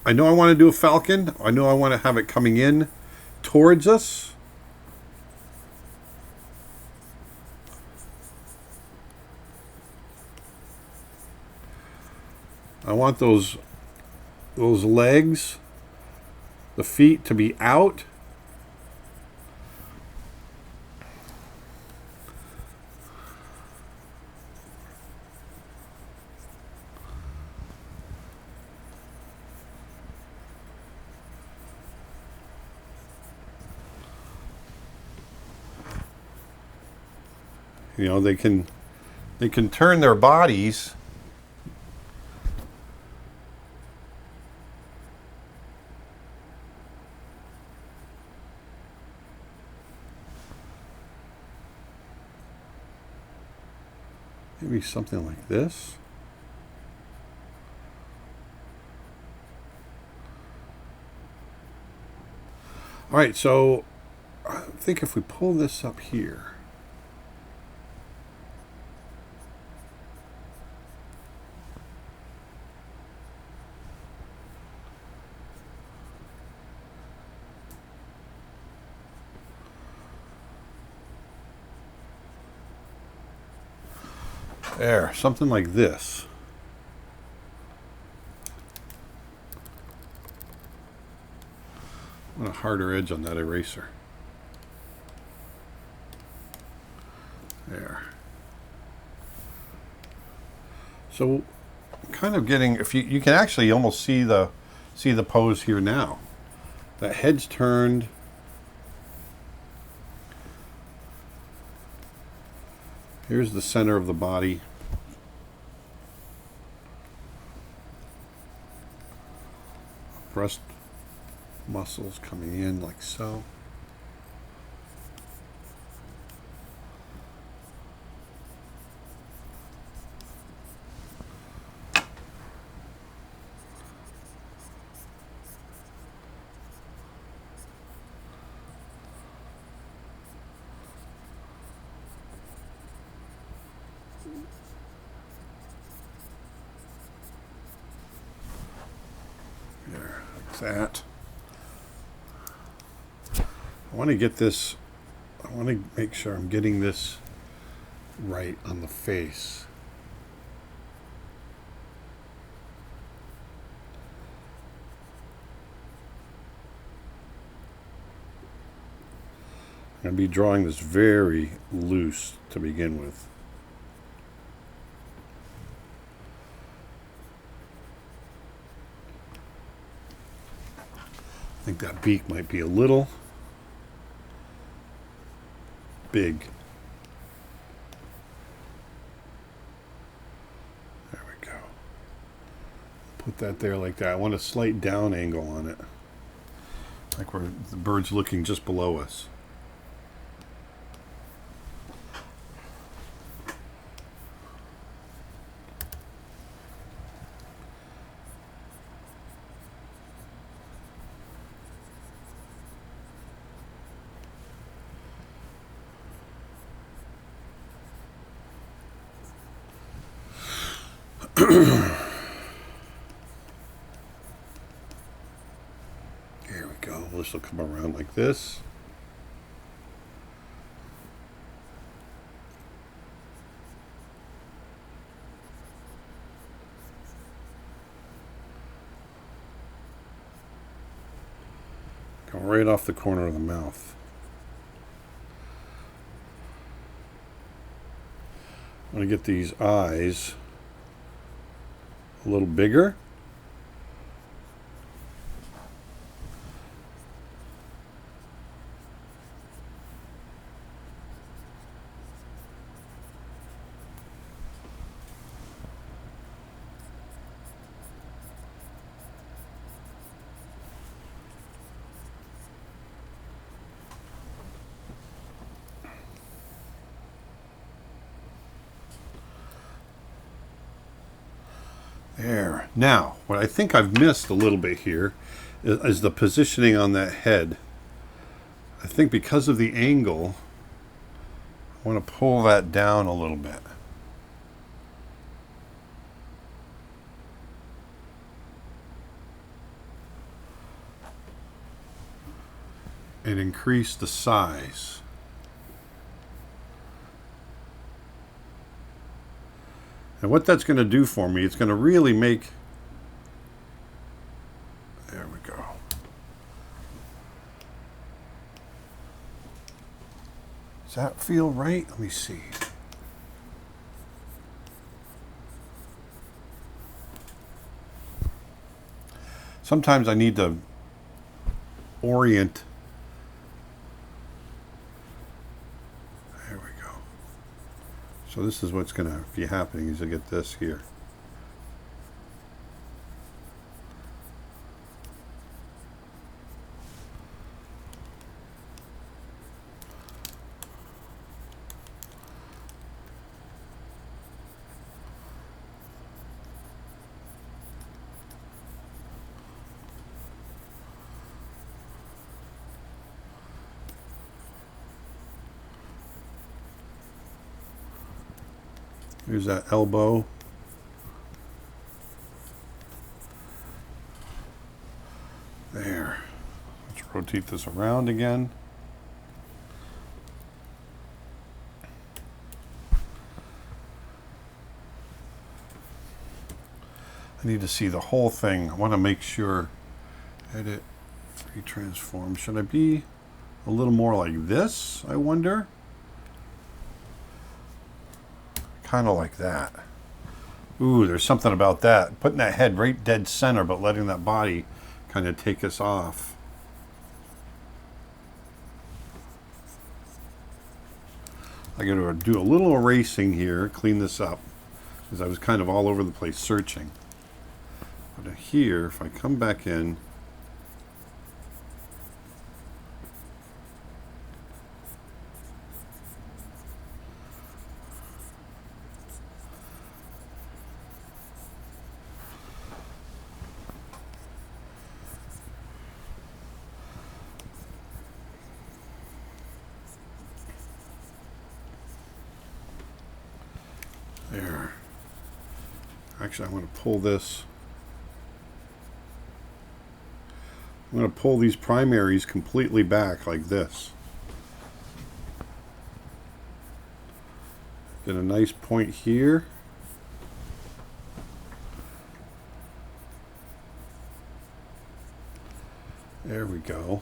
I know I want to do a falcon. I know I want to have it coming in towards us. I want those legs, the feet to be out. They can turn their bodies Maybe something like this. All right, so I think if we pull this up here, there, something like this. I want a harder edge on that eraser. There. So, kind of getting, if you can actually almost see the pose here now. That head's turned. Here's the center of the body. Breast muscles coming in like so. There, like that. I want to get this, I want to make sure I'm getting this right on the face. I'm going to be drawing this very loose to begin with. I think that beak might be a little big. There we go. Put that there like that. I want a slight down angle on it, like where the bird's looking just below us. There we go. This will come around like this. Go right off the corner of the mouth. I'm going to get these eyes a little bigger. There. Now, what I think I've missed a little bit here is the positioning on that head. I think because of the angle, I want to pull that down a little bit. And increase the size. And what that's going to do for me, it's going to really make, there we go. Does that feel right? Let me see. Sometimes I need to orient. So this is what's going to be happening is I get this here. Here's that elbow. There. Let's rotate this around again. I need to see the whole thing. I want to make sure. Edit, free transform. Should I be a little more like this, I wonder? Kind of like that. Ooh, there's something about that. Putting that head right dead center, but letting that body kind of take us off. I got to do a little erasing here, clean this up, because I was kind of all over the place searching. But here, if I come back in, there. Actually, I want to pull this. I'm going to pull these primaries completely back like this. Get a nice point here. There we go.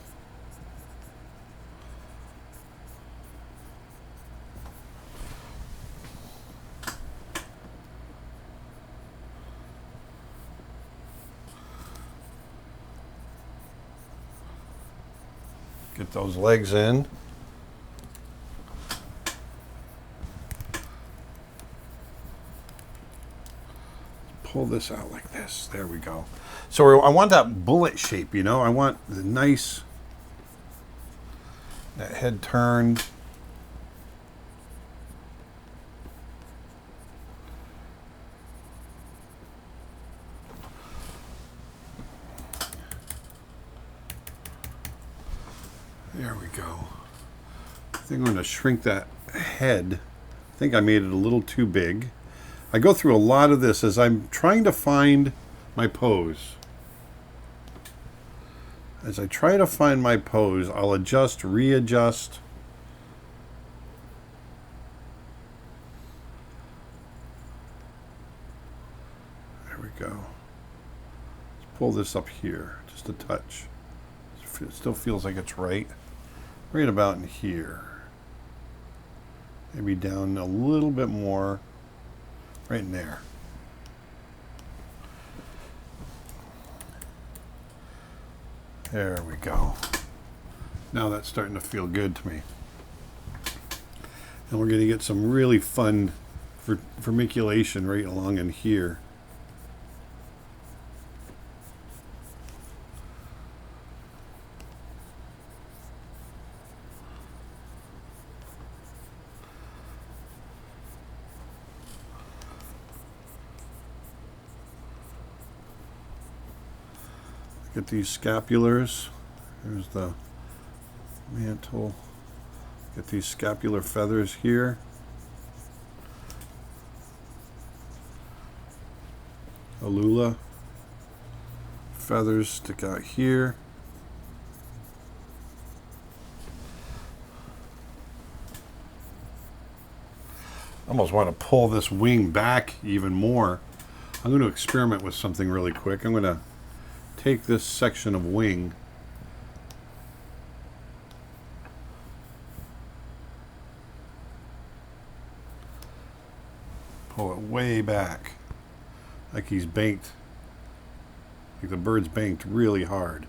Get those legs in. Pull this out like this. There we go. So I want that bullet shape, you know. I want the nice, that head turned. There we go. I think I'm going to shrink that head. I think I made it a little too big. I go through a lot of this as I'm trying to find my pose. As I try to find my pose, I'll adjust, readjust. There we go. Let's pull this up here, just a touch. It still feels like it's right about in here. Maybe down a little bit more, right in there. There we go. Now that's starting to feel good to me. And we're going to get some really fun vermiculation right along in here. Get these scapulars. There's the mantle. Get these scapular feathers here. Alula. Feathers stick out here. I almost want to pull this wing back even more. I'm going to experiment with something really quick. I'm going to take this section of wing, pull it way back, like he's banked, like the bird's banked really hard.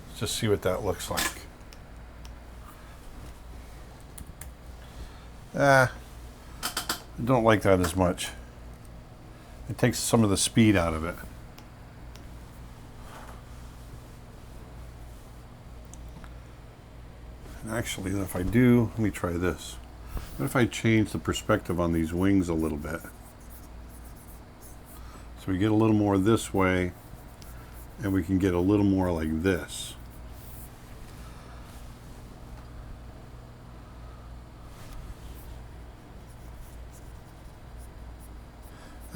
Let's just see what that looks like. I don't like that as much. It takes some of the speed out of it. And actually, if I do, let me try this. What if I change the perspective on these wings a little bit? So we get a little more this way, and we can get a little more like this.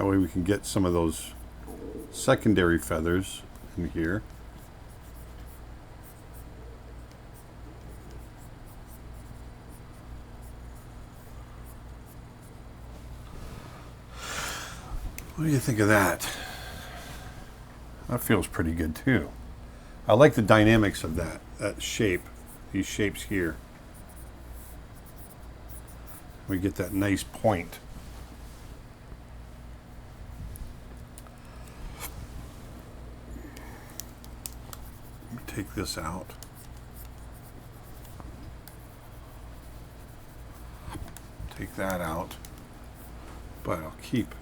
That way we can get some of those secondary feathers in here. What do you think of that? That feels pretty good too. I like the dynamics of that shape, these shapes here. We get that nice point. Let me take this out. Take that out, but I'll keep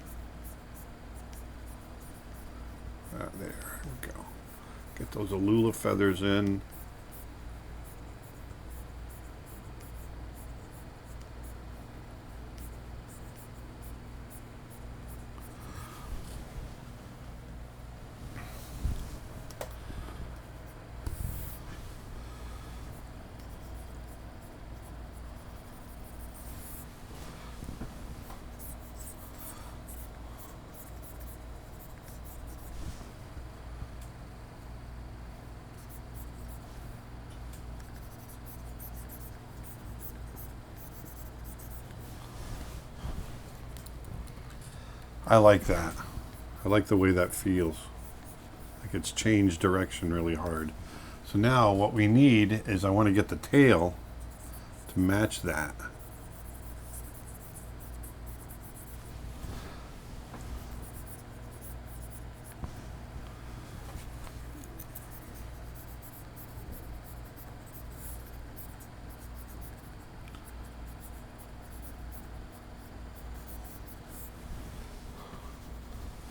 that there. There we go. Get those Alula feathers in. I like that. I like the way that feels. Like it's changed direction really hard. So now what we need is I want to get the tail to match that.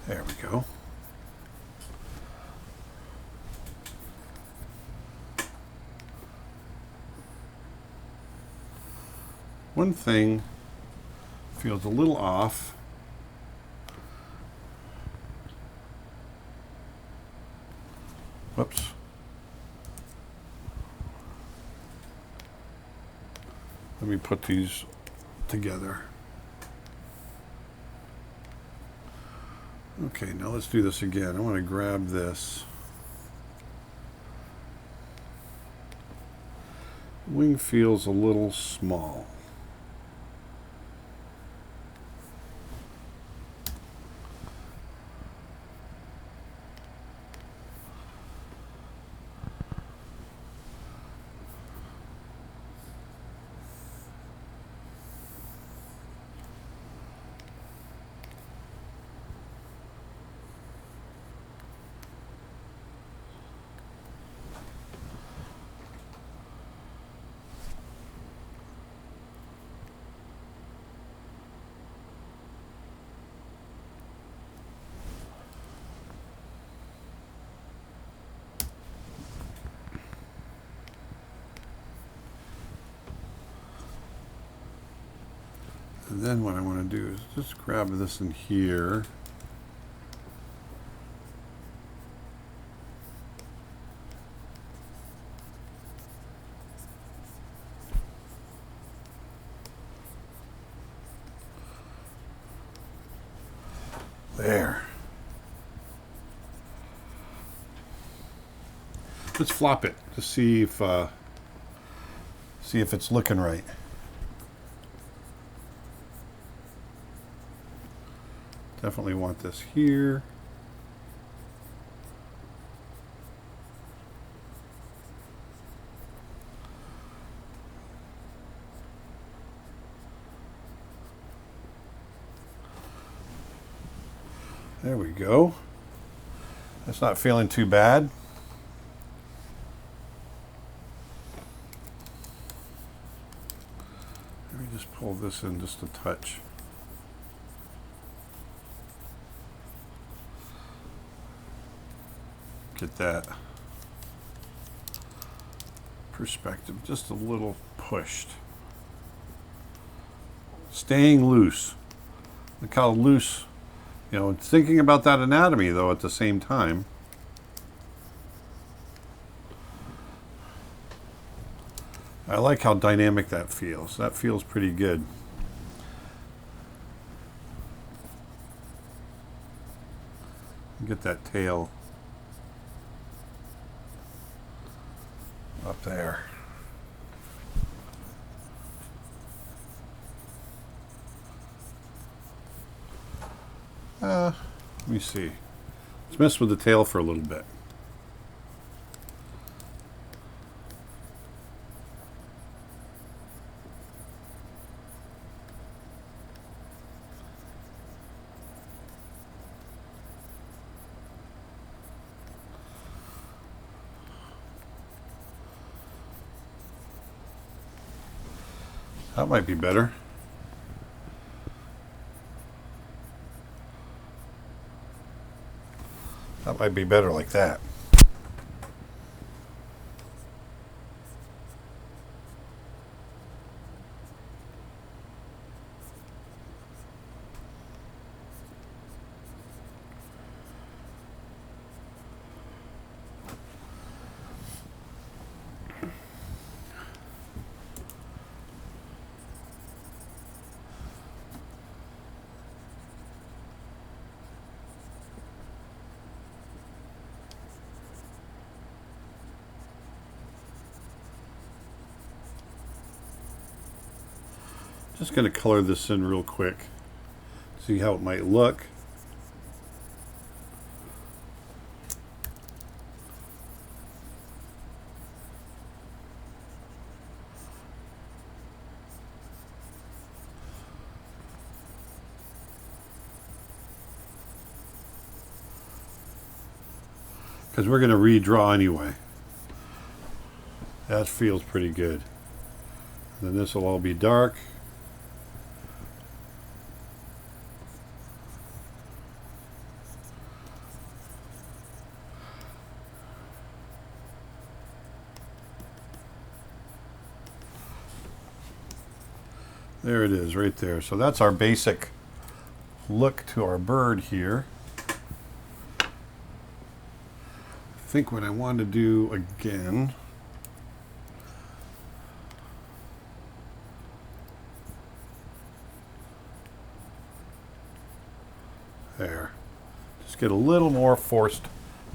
There we go. One thing feels a little off. Whoops. Let me put these together. Okay, now let's do this again. I want to grab this. Wing feels a little small. And then what I want to do is just grab this in here. There. Let's flop it to see if it's looking right. Definitely want this here. There we go. That's not feeling too bad. Let me just pull this in just a touch. Get that perspective just a little pushed. Staying loose. Look how loose, you know, thinking about that anatomy though at the same time. I like how dynamic that feels. That feels pretty good. Get that tail up there. Let me see. Let's mess with the tail for a little bit. That might be better. That might be better like that. Just going to color this in real quick, see how it might look. Because we're going to redraw anyway. That feels pretty good. And then this will all be dark. There it is, right there. So that's our basic look to our bird here. I think what I want to do again, there, just get a little more forced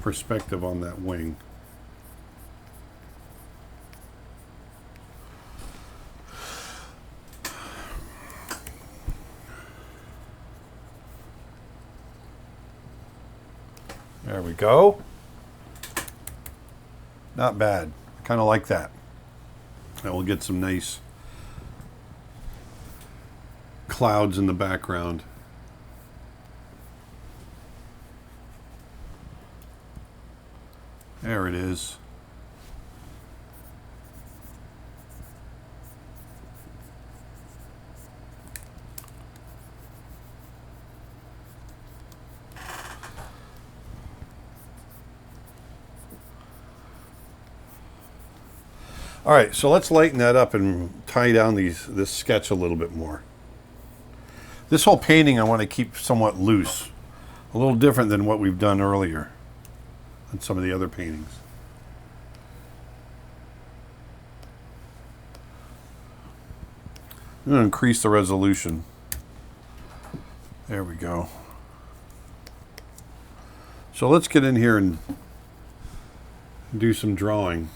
perspective on that wing. There we go. Not bad. Kind of like that. And we'll get some nice clouds in the background. There it is. All right, so let's lighten that up and tie down this sketch a little bit more. This whole painting I want to keep somewhat loose, a little different than what we've done earlier on some of the other paintings. I'm going to increase the resolution. There we go. So let's get in here and do some drawing.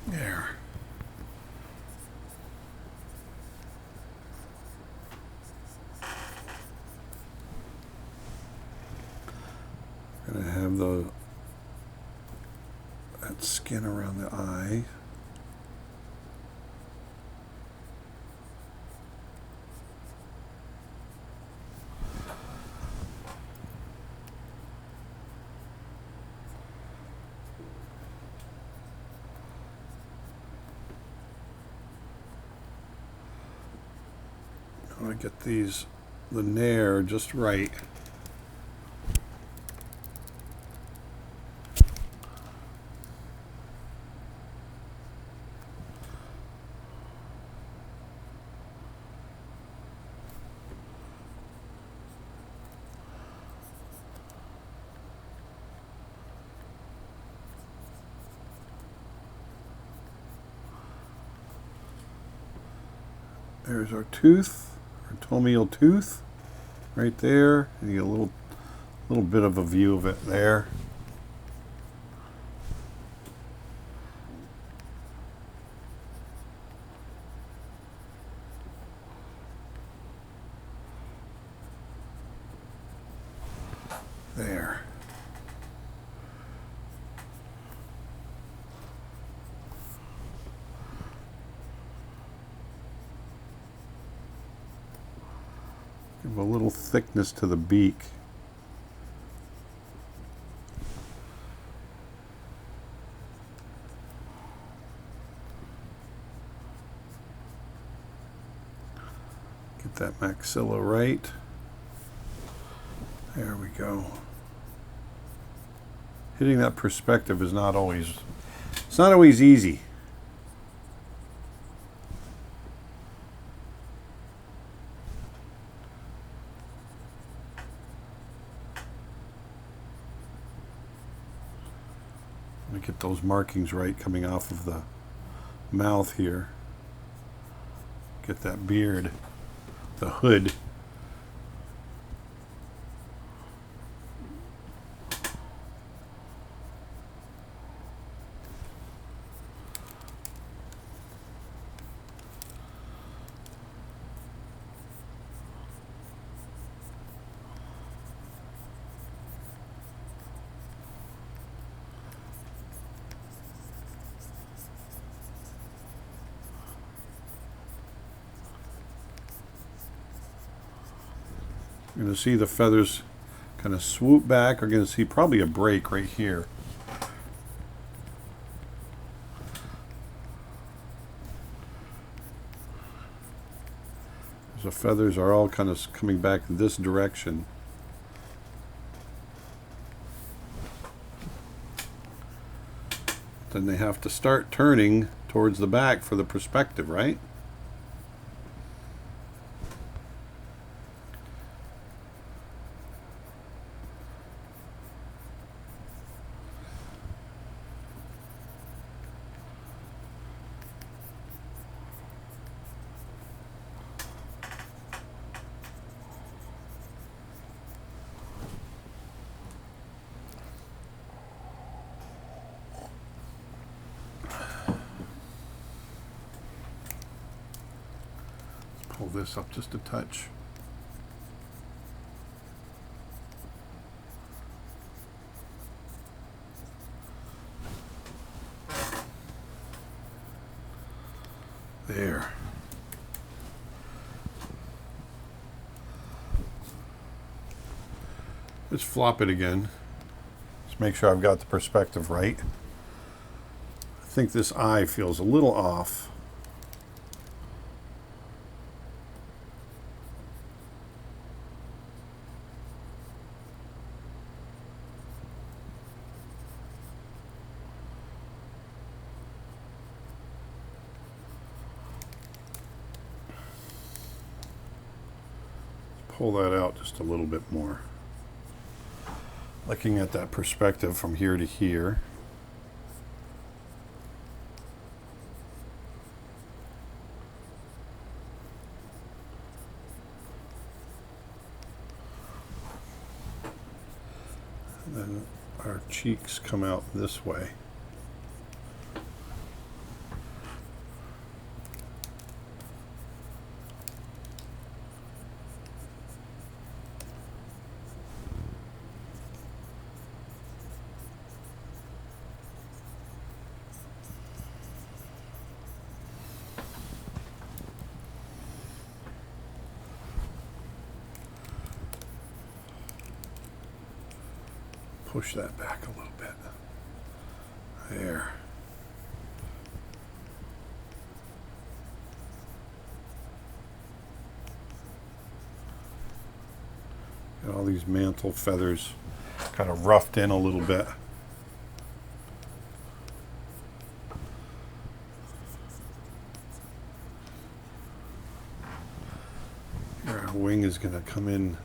There. Gonna have that skin around the eye. I want to get the nair just right. There's our tooth, our toenail tooth, right there. You get a little bit of a view of it there. There. Give a little thickness to the beak. Get that maxilla right. There we go. Hitting that perspective is not always, it's not always easy. Let me get those markings right coming off of the mouth here. Get that beard, the hood. You're going to see the feathers kind of swoop back. We're going to see probably a break right here. The feathers are all kind of coming back this direction. Then they have to start turning towards the back for the perspective, right? Pull this up just a touch. There. Let's flop it again. Let's make sure I've got the perspective right. I think this eye feels a little off. Pull that out just a little bit more. Looking at that perspective from here to here. And then our cheeks come out this way. Push that back a little bit. There. Got all these mantle feathers kind of roughed in a little bit. Here our wing is going to come in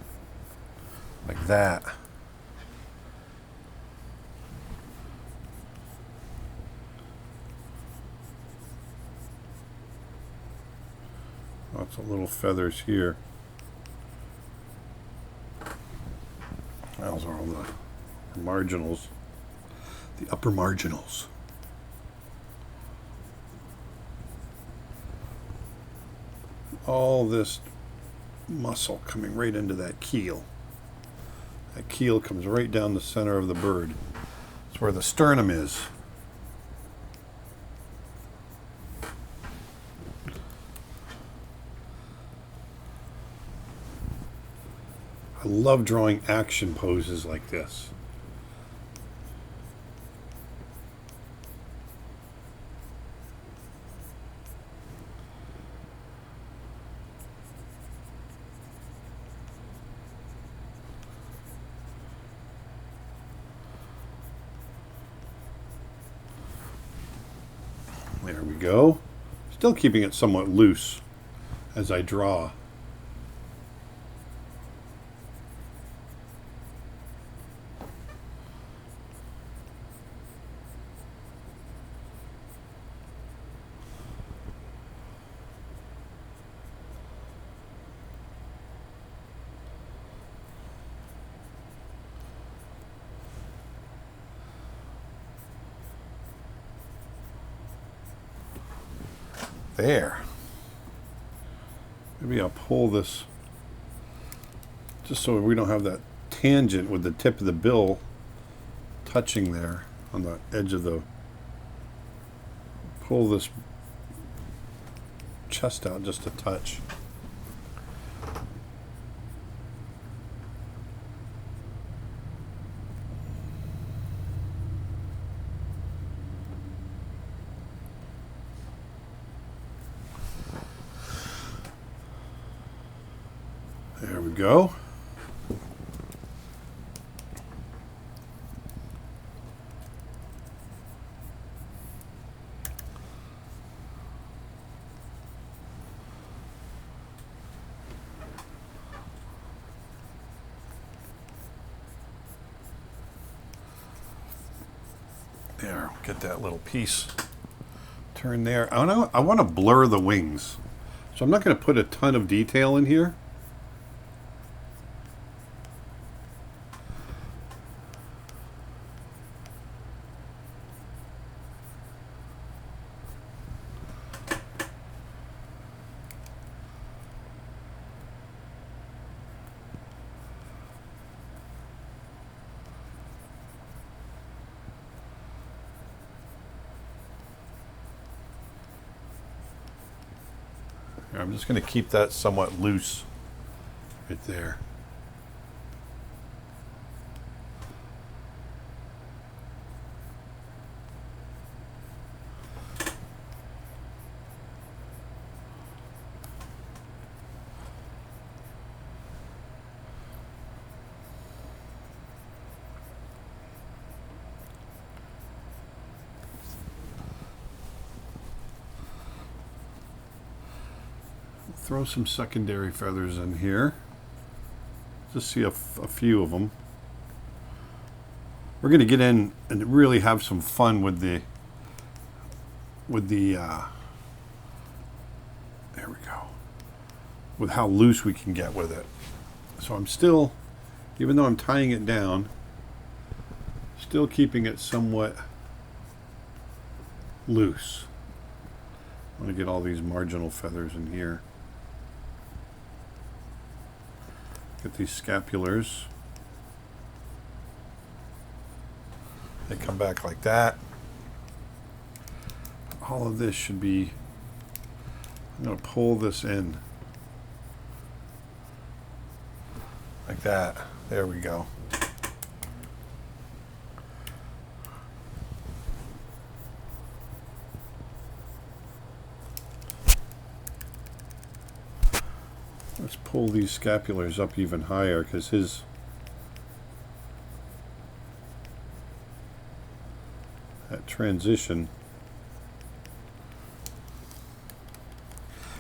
like that. Some little feathers here. Those are all the marginals. The upper marginals. All this muscle coming right into that keel. That keel comes right down the center of the bird. It's where the sternum is. I love drawing action poses like this. There we go. Still keeping it somewhat loose as I draw. There. Maybe I'll pull this just so we don't have that tangent with the tip of the bill touching there on the edge of the... Pull this chest out just a touch. There we go. There, get that little piece. Turn there. I want to blur the wings. So I'm not going to put a ton of detail in here. I'm just going to keep that somewhat loose right there. Throw some secondary feathers in here. Just see a few of them. We're going to get in and really have some fun with the there we go, with how loose we can get with it. So I'm still, even though I'm tying it down, still keeping it somewhat loose. I'm going to get all these marginal feathers in here. Get these scapulars. They come back like that. All of this should be, I'm going to pull this in like that. There we go. Let's pull these scapulars up even higher because that transition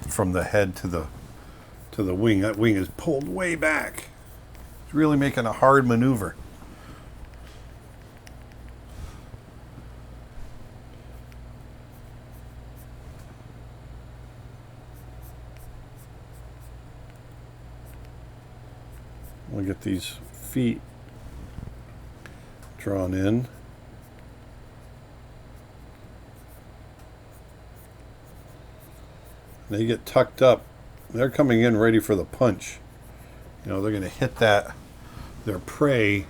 from the head to the wing, that wing is pulled way back. It's really making a hard maneuver. We'll get these feet drawn in. They get tucked up. They're coming in ready for the punch. You know, they're going to hit their prey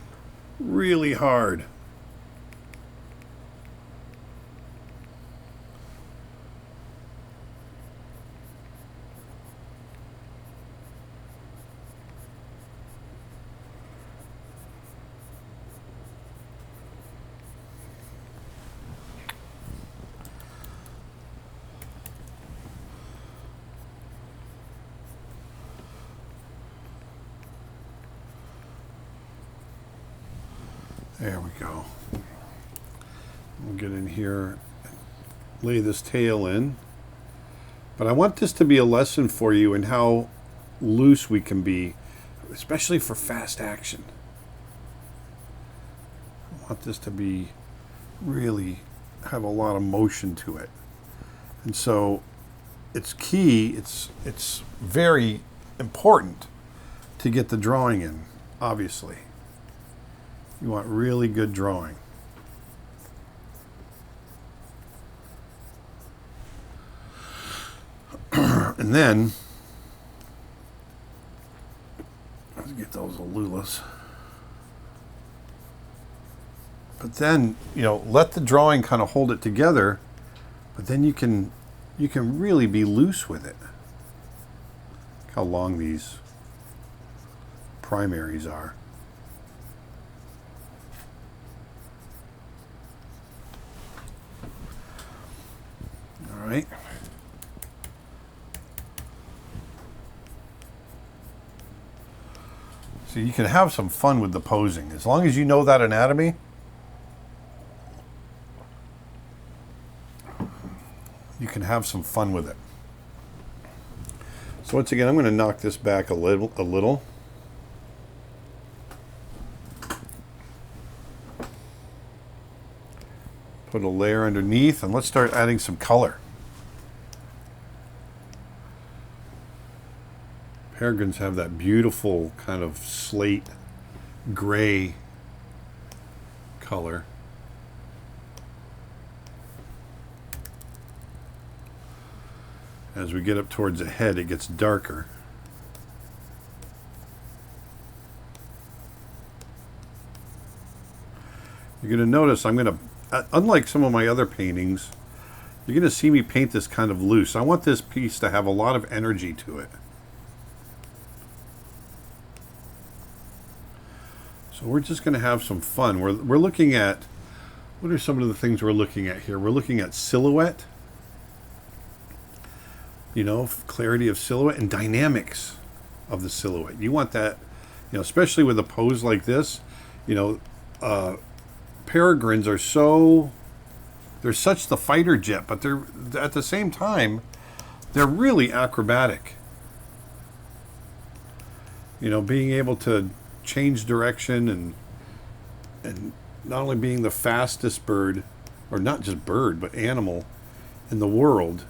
really hard. There we go. We'll get in here, lay this tail in. But I want this to be a lesson for you in how loose we can be, especially for fast action. I want this to be really have a lot of motion to it. And so it's key, it's very important to get the drawing in, obviously. You want really good drawing. And then, let's get those alulas. But then, you know, let the drawing kind of hold it together, but then you can really be loose with it. Look how long these primaries are. All right. So you can have some fun with the posing. As long as you know that anatomy, you can have some fun with it. So once again, I'm going to knock this back a little. Put a layer underneath, and let's start adding some color. Peregrines have that beautiful kind of slate gray color. As we get up towards the head, it gets darker. You're going to notice I'm going to, unlike some of my other paintings, you're going to see me paint this kind of loose. I want this piece to have a lot of energy to it. So we're just going to have some fun. We're looking at, what are some of the things we're looking at here? We're looking at silhouette, you know, clarity of silhouette and dynamics of the silhouette. You want that, you know, especially with a pose like this, you know, peregrines are they're such the fighter jet, but they're at the same time, they're really acrobatic. You know, being able to change direction and not only being the fastest bird, or not just bird, but animal in the world,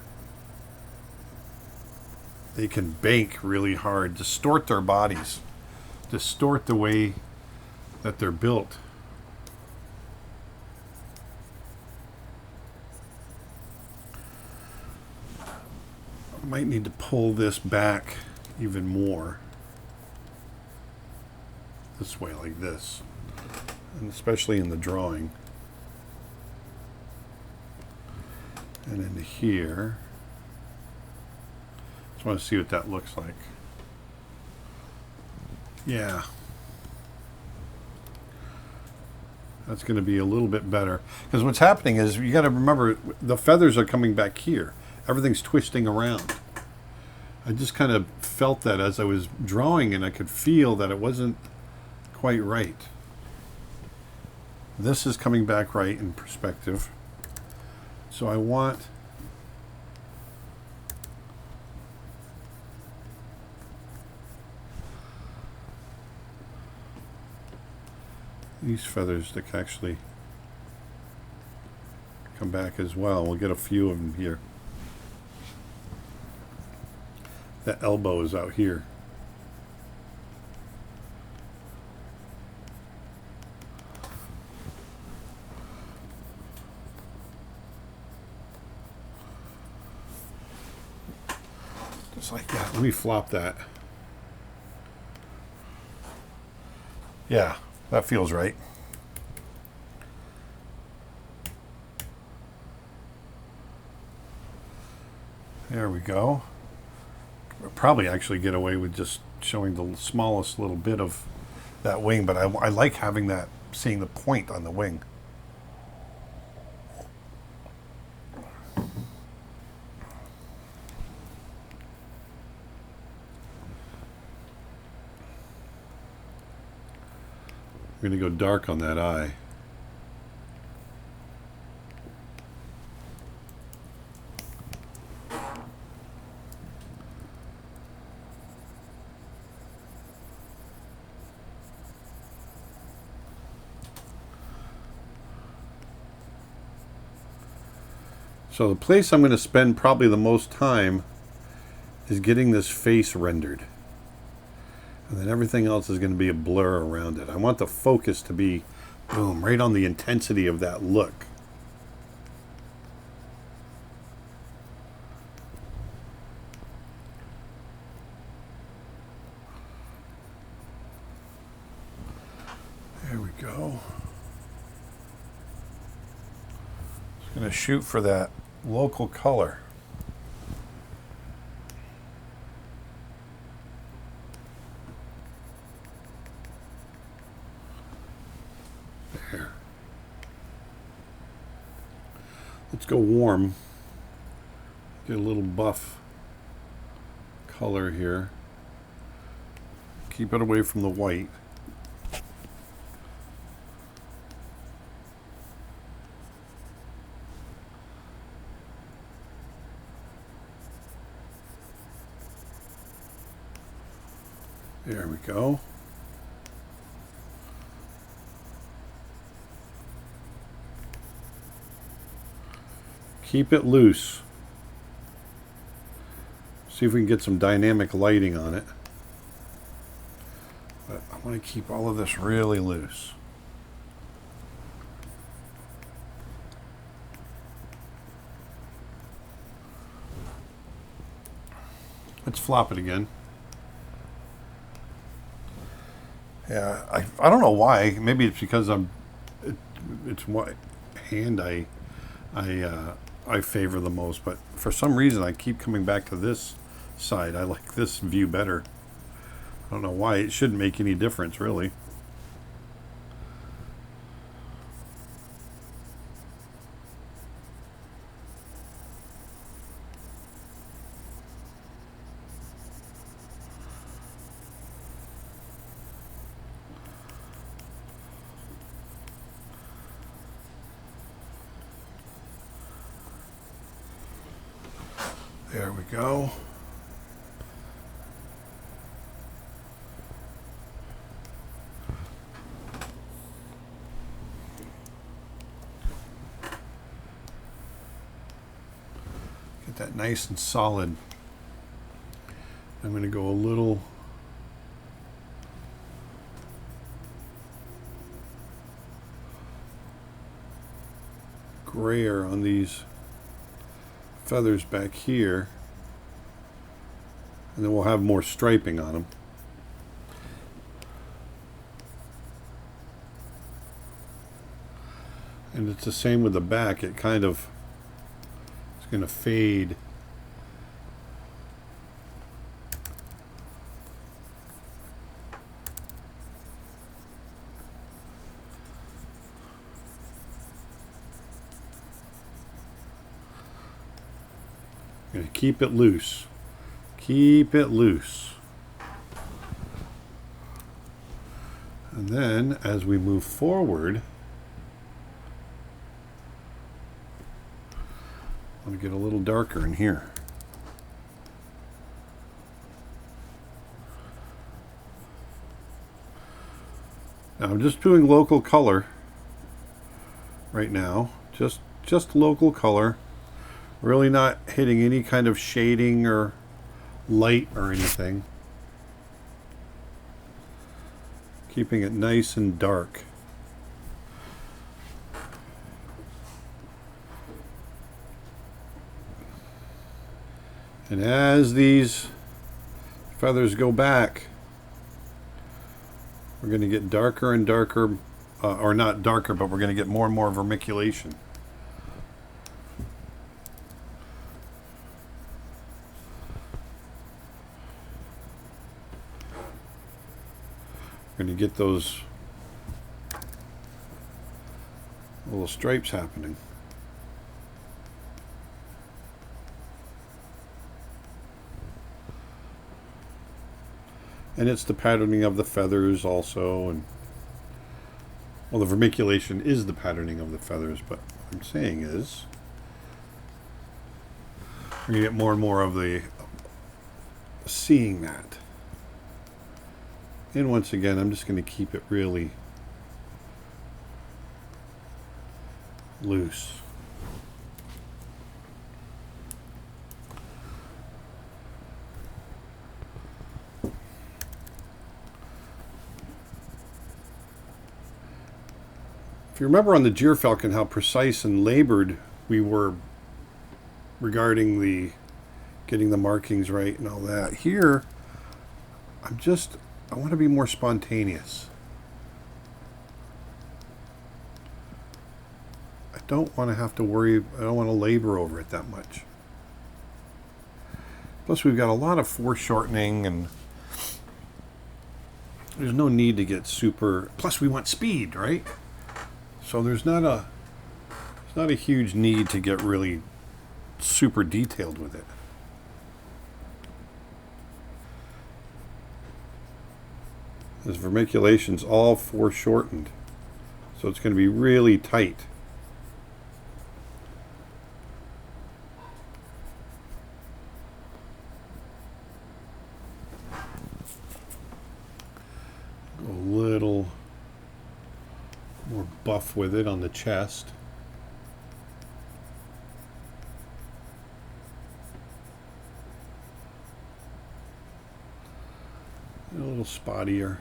they can bank really hard, distort their bodies, distort the way that they're built. I might need to pull this back even more. This way, like this, and especially in the drawing. And into here. Just want to see what that looks like. Yeah. That's going to be a little bit better. Because what's happening is, you got to remember, the feathers are coming back here. Everything's twisting around. I just kind of felt that as I was drawing, and I could feel that it wasn't quite right. This is coming back right in perspective. So I want these feathers to actually come back as well. We'll get a few of them here. The elbow is out here. Just like that. Let me flop that. Yeah, that feels right. There we go. We'll probably actually get away with just showing the smallest little bit of that wing, but I like having that, seeing the point on the wing. I'm going to go dark on that eye. So the place I'm going to spend probably the most time is getting this face rendered. And then everything else is going to be a blur around it. I want the focus to be, boom, right on the intensity of that look. There we go. Just going to shoot for that local color. There. Let's go warm. Get a little buff color here. Keep it away from the white. There we go. Keep it loose. See if we can get some dynamic lighting on it. But I want to keep all of this really loose. Let's flop it again. Yeah, I don't know why. Maybe it's because it's what hand I favor the most. But for some reason, I keep coming back to this side. I like this view better. I don't know why. It shouldn't make any difference, really. There we go. Get that nice and solid. I'm going to go a little grayer on these feathers back here, and then we'll have more striping on them. And it's the same with the back. It kind of is going to fade. Gonna keep it loose. Keep it loose. And then as we move forward, I want to get a little darker in here. Now I'm just doing local color right now. Just local color. Really not hitting any kind of shading or light or anything. Keeping it nice and dark. And as these feathers go back, we're going to get darker and darker, or not darker, but we're going to get more and more vermiculation. We're going to get those little stripes happening. And it's the patterning of the feathers also, and well, the vermiculation is the patterning of the feathers, but what I'm saying is we're going to get more and more of the seeing that. And once again, I'm just going to keep it really loose. If you remember on the Deer Falcon how precise and labored we were regarding the getting the markings right and all that, here I want to be more spontaneous. I don't want to have to worry, I don't want to labor over it that much. Plus we've got a lot of foreshortening, and there's no need to get super, plus we want speed, right? So there's not a huge need to get really super detailed with it. This vermiculation's all foreshortened, so it's going to be really tight. Go a little more buff with it on the chest. A little spottier.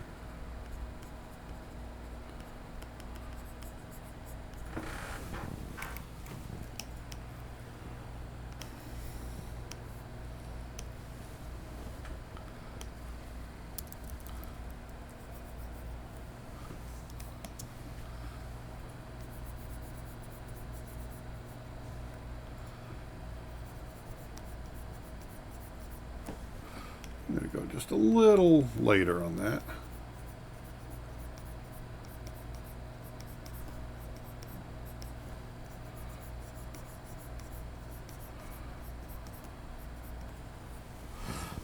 I'm going to go just a little later on that.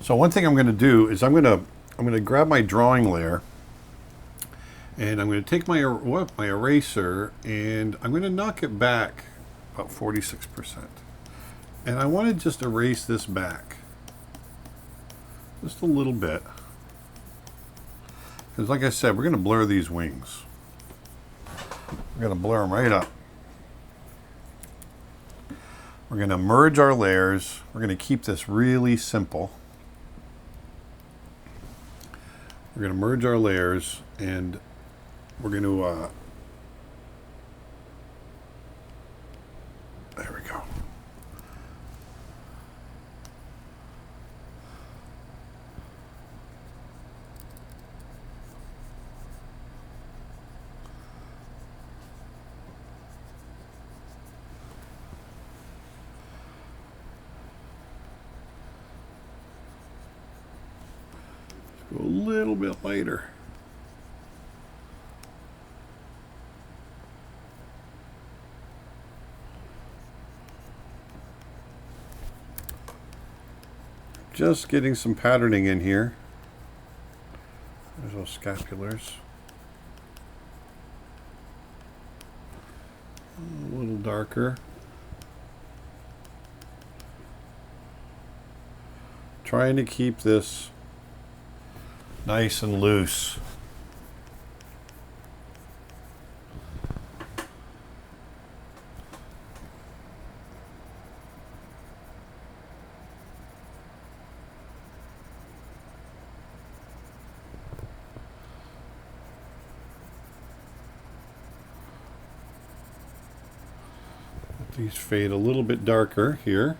So one thing I'm going to do is I'm going to grab my drawing layer, and I'm going to take my eraser, and I'm going to knock it back about 46%. And I want to just erase this back just a little bit, because like I said, we're going to blur these wings. We're going to blur them right up. We're going to merge our layers. We're going to keep this really simple. We're going to merge our layers, and we're going to there we go. Go a little bit later. Just getting some patterning in here. There's those scapulars. A little darker. Trying to keep this nice and loose. Let these fade a little bit darker here.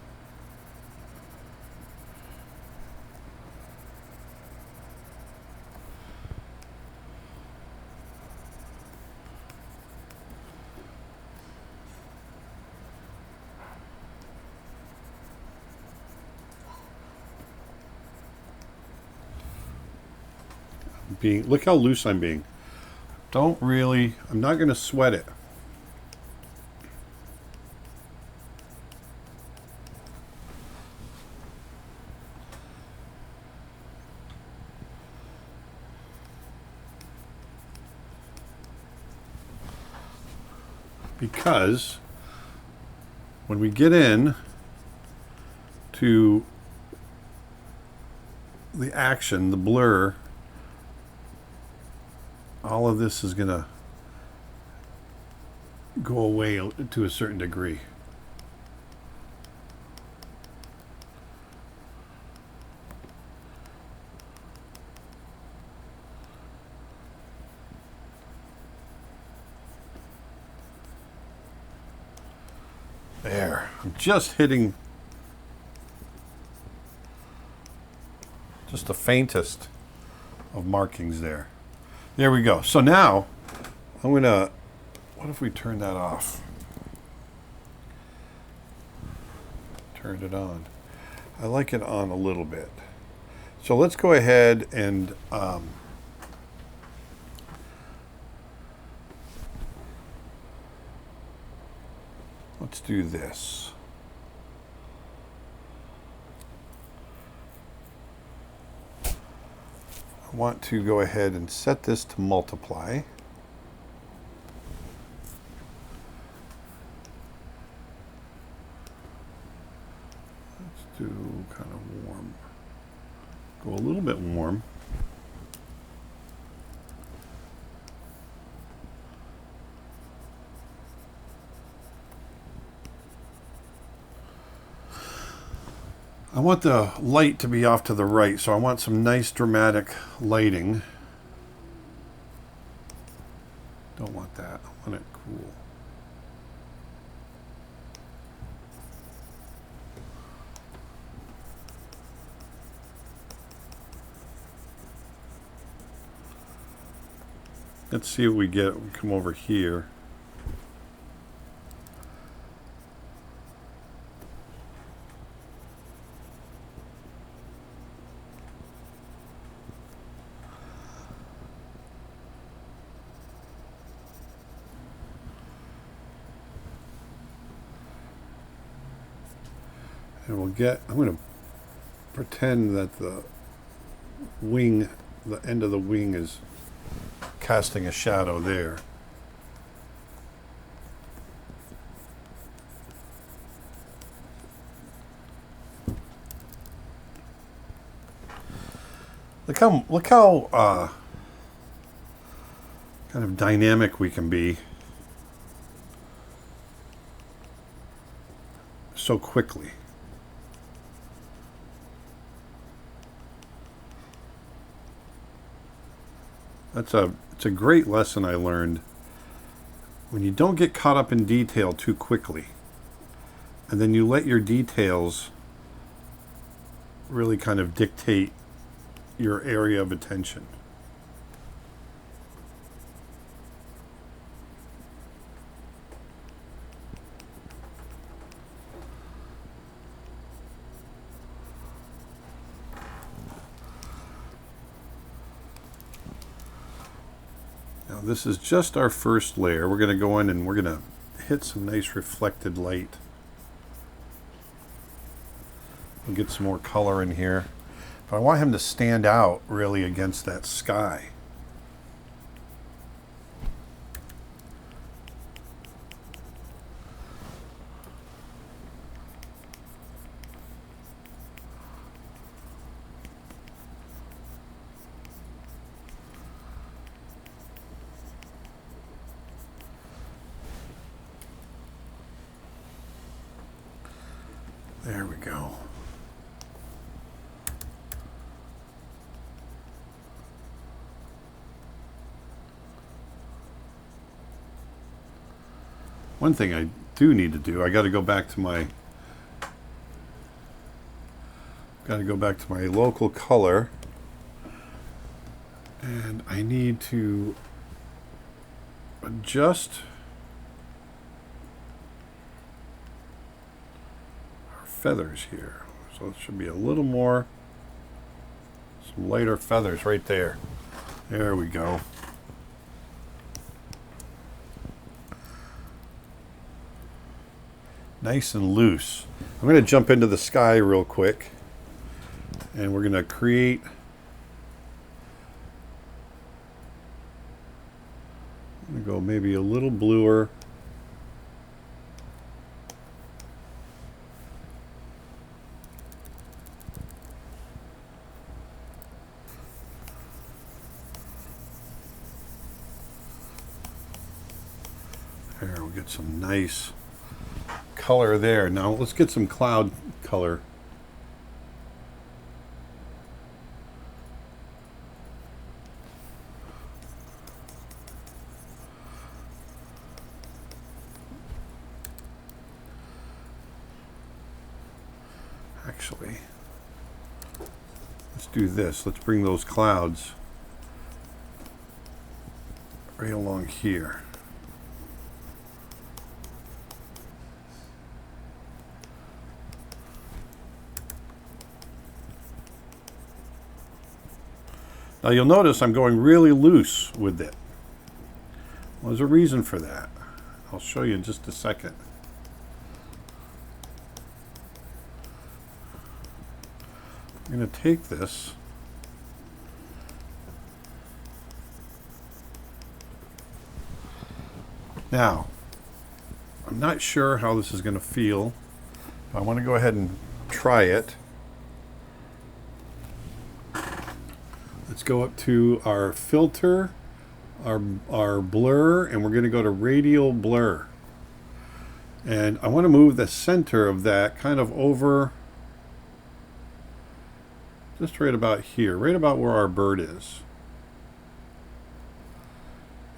Look how loose I'm being. I'm not going to sweat it. Because when we get in to the action, the blur, all of this is going to go away to a certain degree. There. I'm just hitting just the faintest of markings there. There we go. So now I'm going to, what if we turn that off? Turned it on. I like it on a little bit. So let's go ahead and let's do this. I want to go ahead and set this to multiply. Let's do kind of warm. Go a little bit warm. I want the light to be off to the right, so I want some nice dramatic lighting. Don't want that. I want it cool. Let's see what we get. We come over here. And we'll get, I'm going to pretend that the wing, the end of the wing is casting a shadow there. Look how kind of dynamic we can be so quickly. It's a great lesson I learned. When you don't get caught up in detail too quickly, and then you let your details really kind of dictate your area of attention. Now this is just our first layer. We're going to go in and we're going to hit some nice reflected light. We'll get some more color in here. But I want him to stand out really against that sky. There we go. One thing I do need to do, I got to go back to my local color, and I need to adjust our feathers here. So it should be a little more, some lighter feathers right there. There we go. Nice and loose. I'm going to jump into the sky real quick, and we're going to create. I'm going to go maybe a little bluer. There, we'll get some nice color there. Now let's get some cloud color. Actually, let's do this. Let's bring those clouds right along here. Now you'll notice I'm going really loose with it. Well, there's a reason for that. I'll show you in just a second. I'm going to take this now. I'm not sure how this is going to feel. I want to go ahead and try it. Let's go up to our filter, our blur, and we're going to go to radial blur. And I want to move the center of that kind of over, just right about here, right about where our bird is.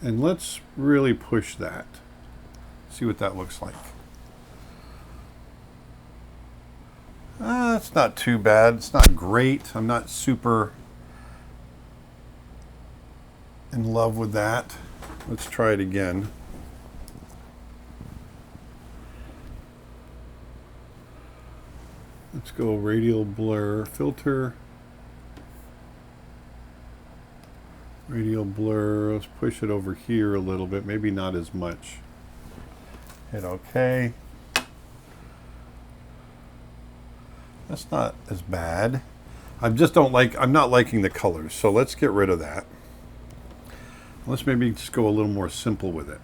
And let's really push that. See what that looks like. It's not too bad. It's not great. I'm not super in love with that. Let's try it again. Let's go radial blur, filter, radial blur. Let's push it over here a little bit, maybe not as much. Hit OK. That's not as bad. I'm not liking the colors, so let's get rid of that. Let's maybe just go a little more simple with it.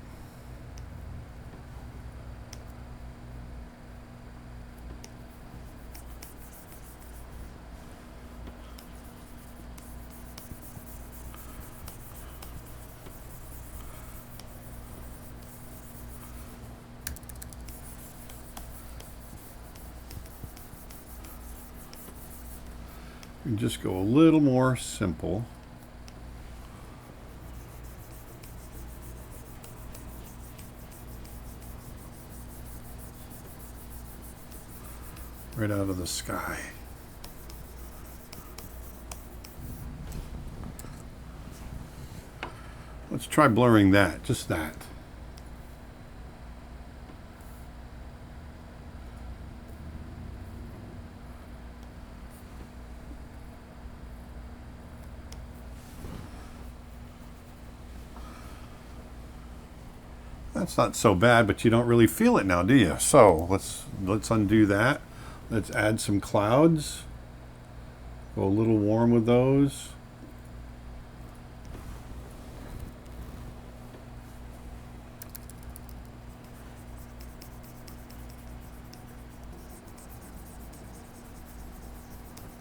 And just go a little more simple. Right out of the sky. Let's try blurring that, just that. That's not so bad, but you don't really feel it now, do you? So let's undo that. Let's add some clouds. Go a little warm with those.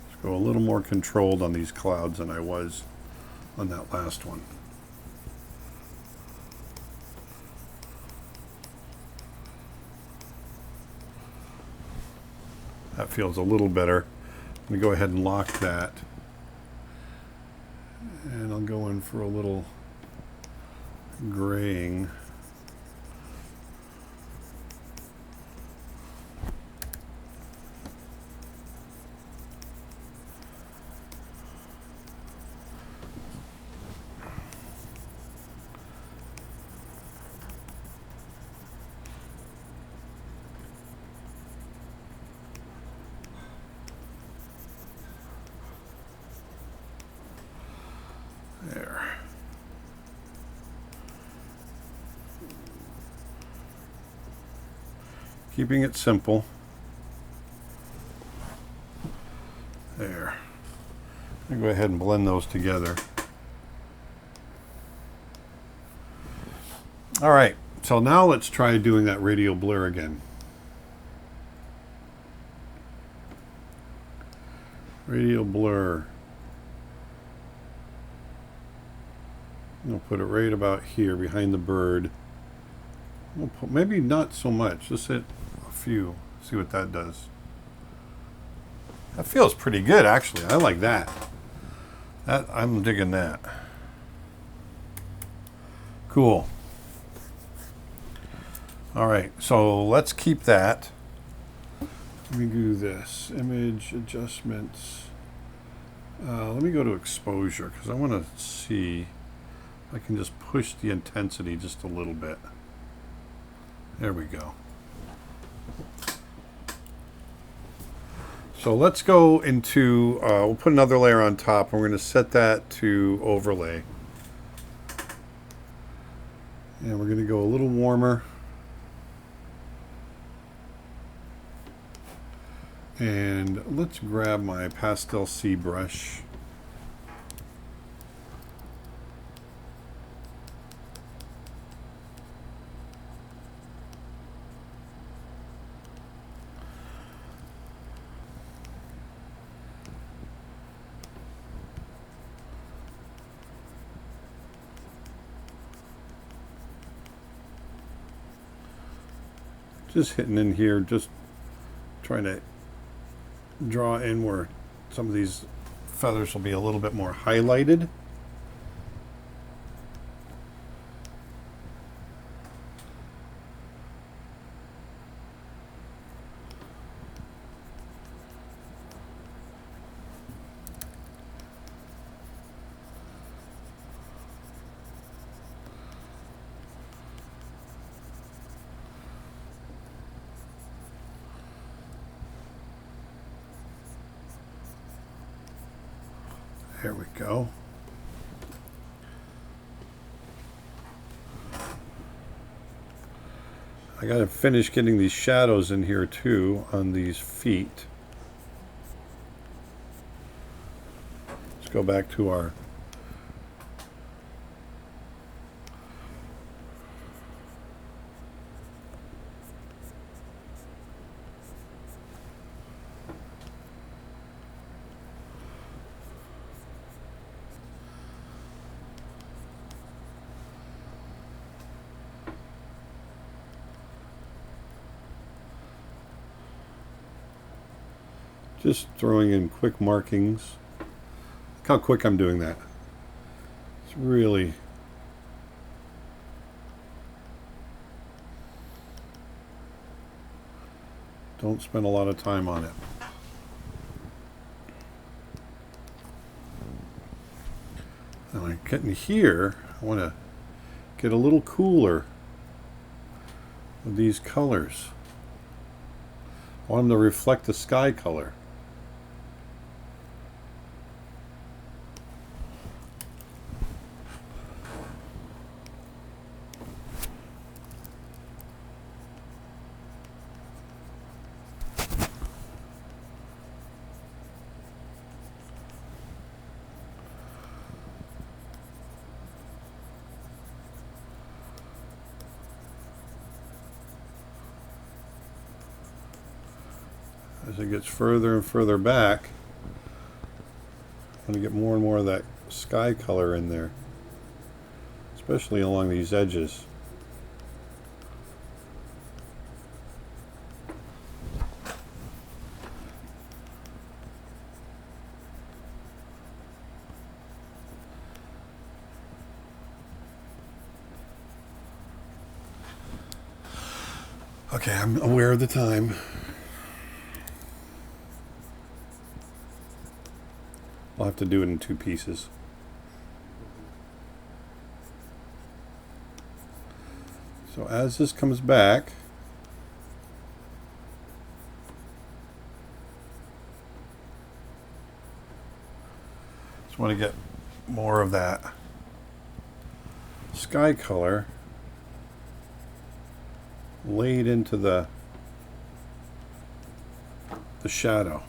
Let's go a little more controlled on these clouds than I was on that last one. That feels a little better. I'm going to go ahead and lock that. And I'll go in for a little graying. There. Keeping it simple. There. I'm going to go ahead and blend those together. All right, so now let's try doing that radial blur again. Radial blur. I'll put it right about here behind the bird. We'll put, maybe not so much, just hit a few, see what that does. That feels pretty good, actually. I like that. I'm digging that. Cool. All right, so let's keep that. Let me do this. Image adjustments. Let me go to exposure because I want to see if I can just push the intensity just a little bit. There we go. So let's go into, we'll put another layer on top. And we're going to set that to overlay. And we're going to go a little warmer. And let's grab my Pastel C brush. Just hitting in here, just trying to draw in where some of these feathers will be a little bit more highlighted. There we go. I got to finish getting these shadows in here too on these feet. Let's go back to our just throwing in quick markings. Look how quick I'm doing that. It's really don't spend a lot of time on it. Now I'm getting here, I want to get a little cooler with these colors. I want them to reflect the sky color. As it gets further and further back, I'm going to get more and more of that sky color in there, especially along these edges. Okay, I'm aware of the time. I'll have to do it in 2 pieces. So as this comes back, just want to get more of that sky color laid into the shadow.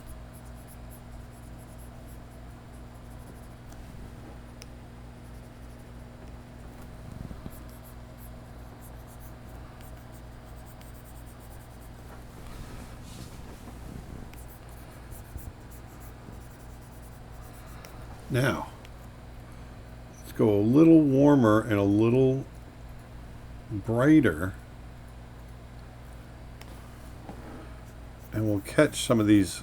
Now, let's go a little warmer and a little brighter, and we'll catch some of these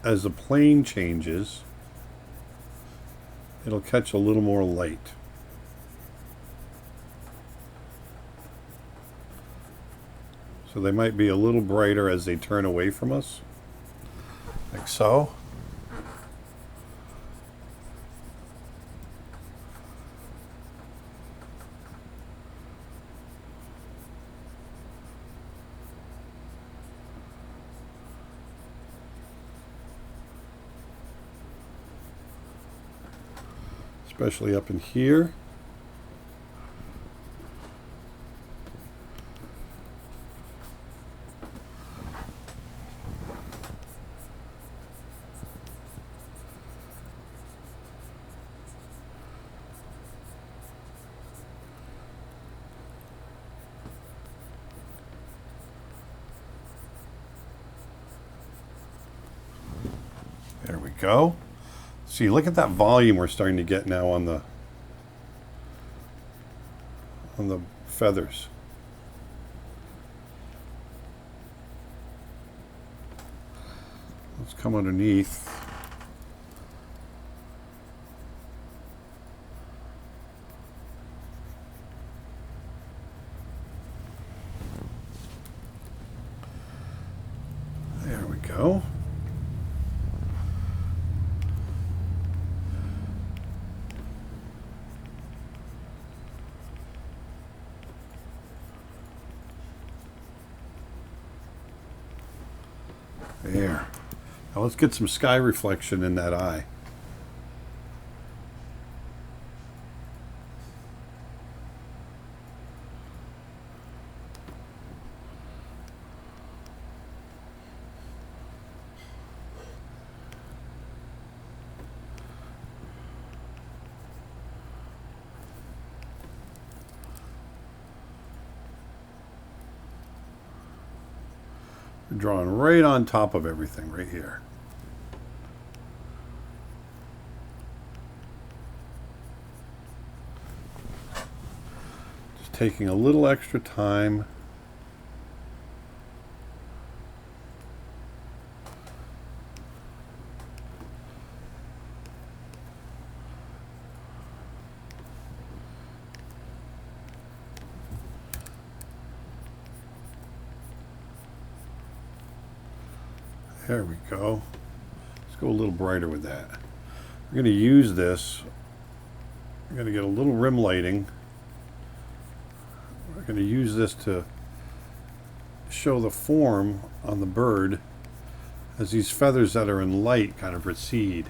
as the plane changes. It'll catch a little more light. So they might be a little brighter as they turn away from us, like so. Especially up in here. There we go. See, look at that volume we're starting to get now on the feathers. Let's come underneath. There we go. There. Now let's get some sky reflection in that eye. Drawing right on top of everything right here. Just taking a little extra time. There we go. Let's go a little brighter with that. We're going to use this. We're going to get a little rim lighting. We're going to use this to show the form on the bird as these feathers that are in light kind of recede.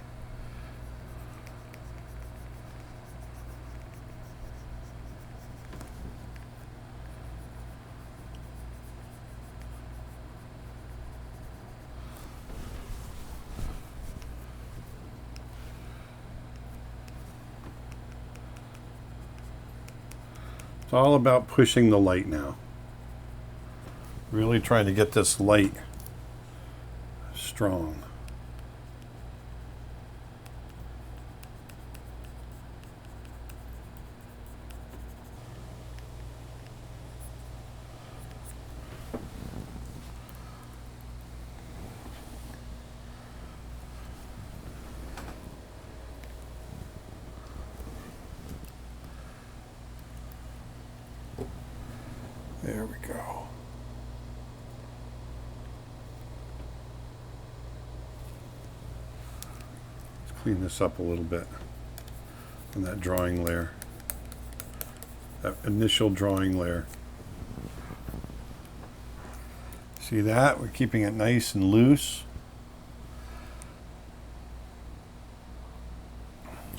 It's all about pushing the light now. Really trying to get this light strong. There we go. Let's clean this up a little bit on that drawing layer, that initial drawing layer. See that? We're keeping it nice and loose.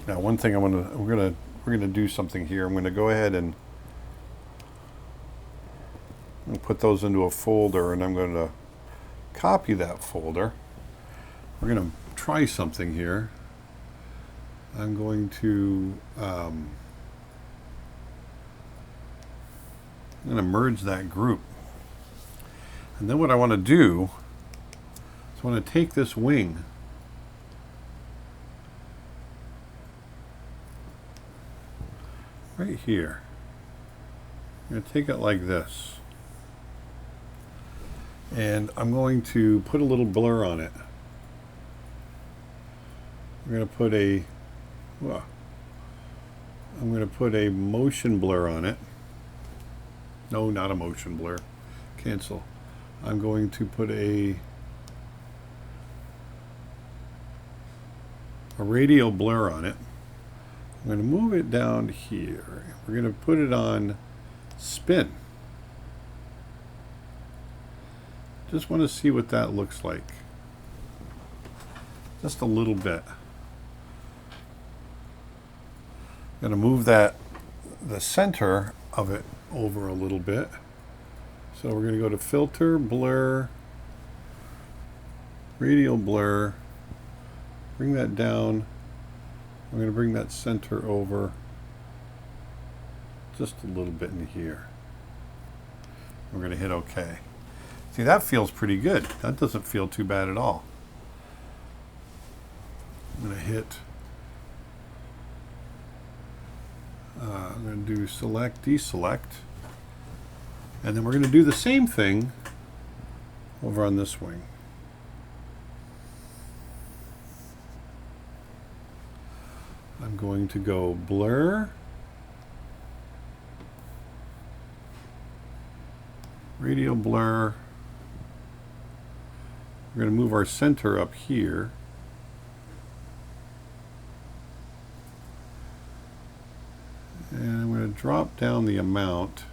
Now, one thing we're gonna do something here. I'm gonna go ahead and put those into a folder, and I'm going to copy that folder. We're going to try something here. I'm going to merge that group. And then what I want to do is I want to take this wing right here. I'm going to take it like this. And I'm going to put a little blur on it. I'm going to put a motion blur on it. No, not a motion blur. Cancel. I'm going to put a radial blur on it. I'm going to move it down here. We're going to put it on spin. Just want to see what that looks like. Just a little bit. I'm going to move the center of it over a little bit. So we're going to go to filter, blur, radial blur, bring that down. I'm going to bring that center over just a little bit in here. We're going to hit OK. See, that feels pretty good. That doesn't feel too bad at all. I'm going to hit, I'm going to do select, deselect, and then we're going to do the same thing over on this wing. I'm going to go blur, radial blur. We're going to move our center up here. And I'm going to drop down the amount.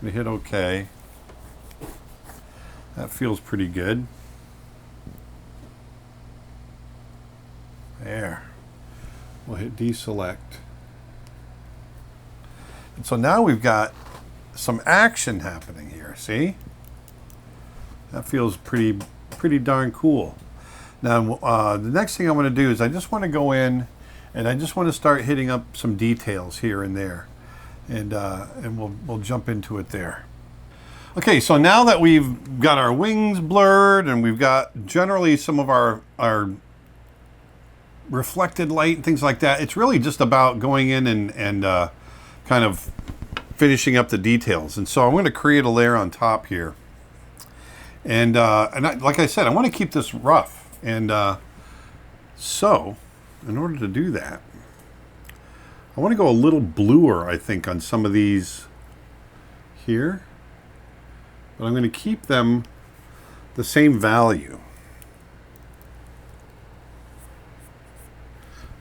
I'm going to hit OK. That feels pretty good. There. We'll hit deselect. And so now we've got some action happening here. See? That feels pretty darn cool. Now, the next thing I want to do is I just want to go in and I just want to start hitting up some details here and there, and we'll jump into it there. Okay, so now that we've got our wings blurred and we've got generally some of our reflected light and things like that, it's really just about going in and kind of finishing up the details. And so I'm going to create a layer on top here. And like I said, I want to keep this rough. And so, in order to do that, I want to go a little bluer, I think, on some of these here. But I'm going to keep them the same value.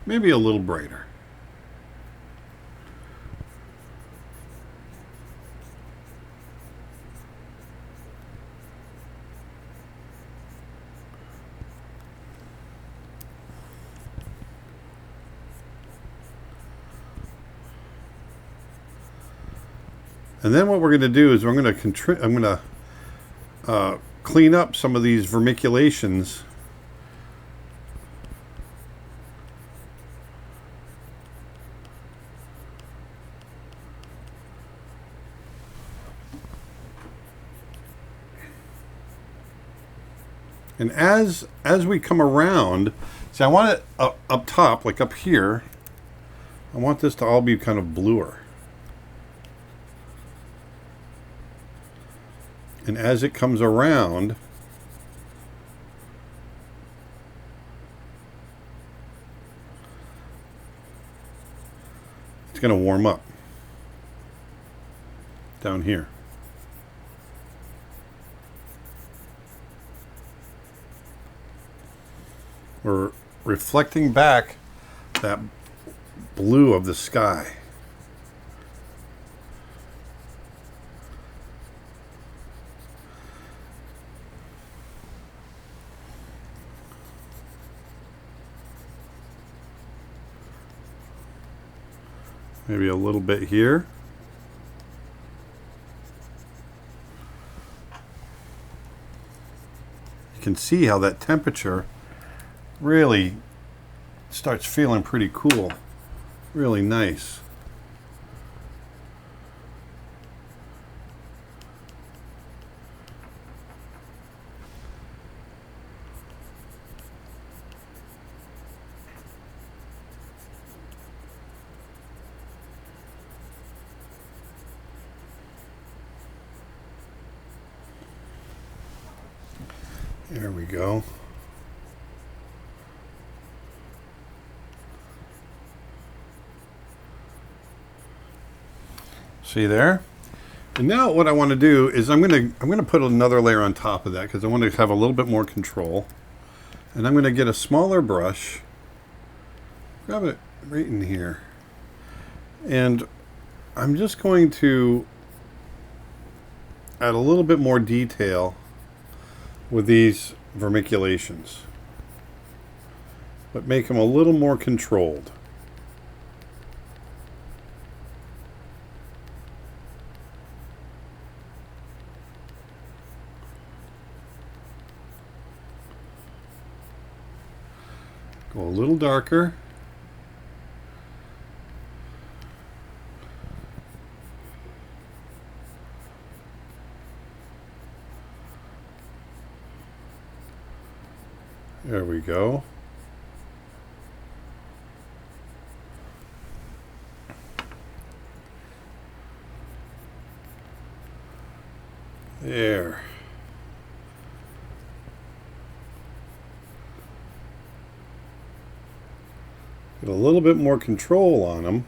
Maybe a little brighter. And then what we're going to do is I'm going to clean up some of these vermiculations. And as we come around, see, I want it up top, like up here. I want this to all be kind of bluer. And as it comes around, it's going to warm up down here. We're reflecting back that blue of the sky. Maybe a little bit here. You can see how that temperature really starts feeling pretty cool. Really nice. There we go. See there? And now what I want to do is I'm going to put another layer on top of that because I want to have a little bit more control. And I'm going to get a smaller brush. Grab it right in here. And I'm just going to add a little bit more detail with these vermiculations, but make them a little more controlled. Go a little darker. There we go. There. Get a little bit more control on them.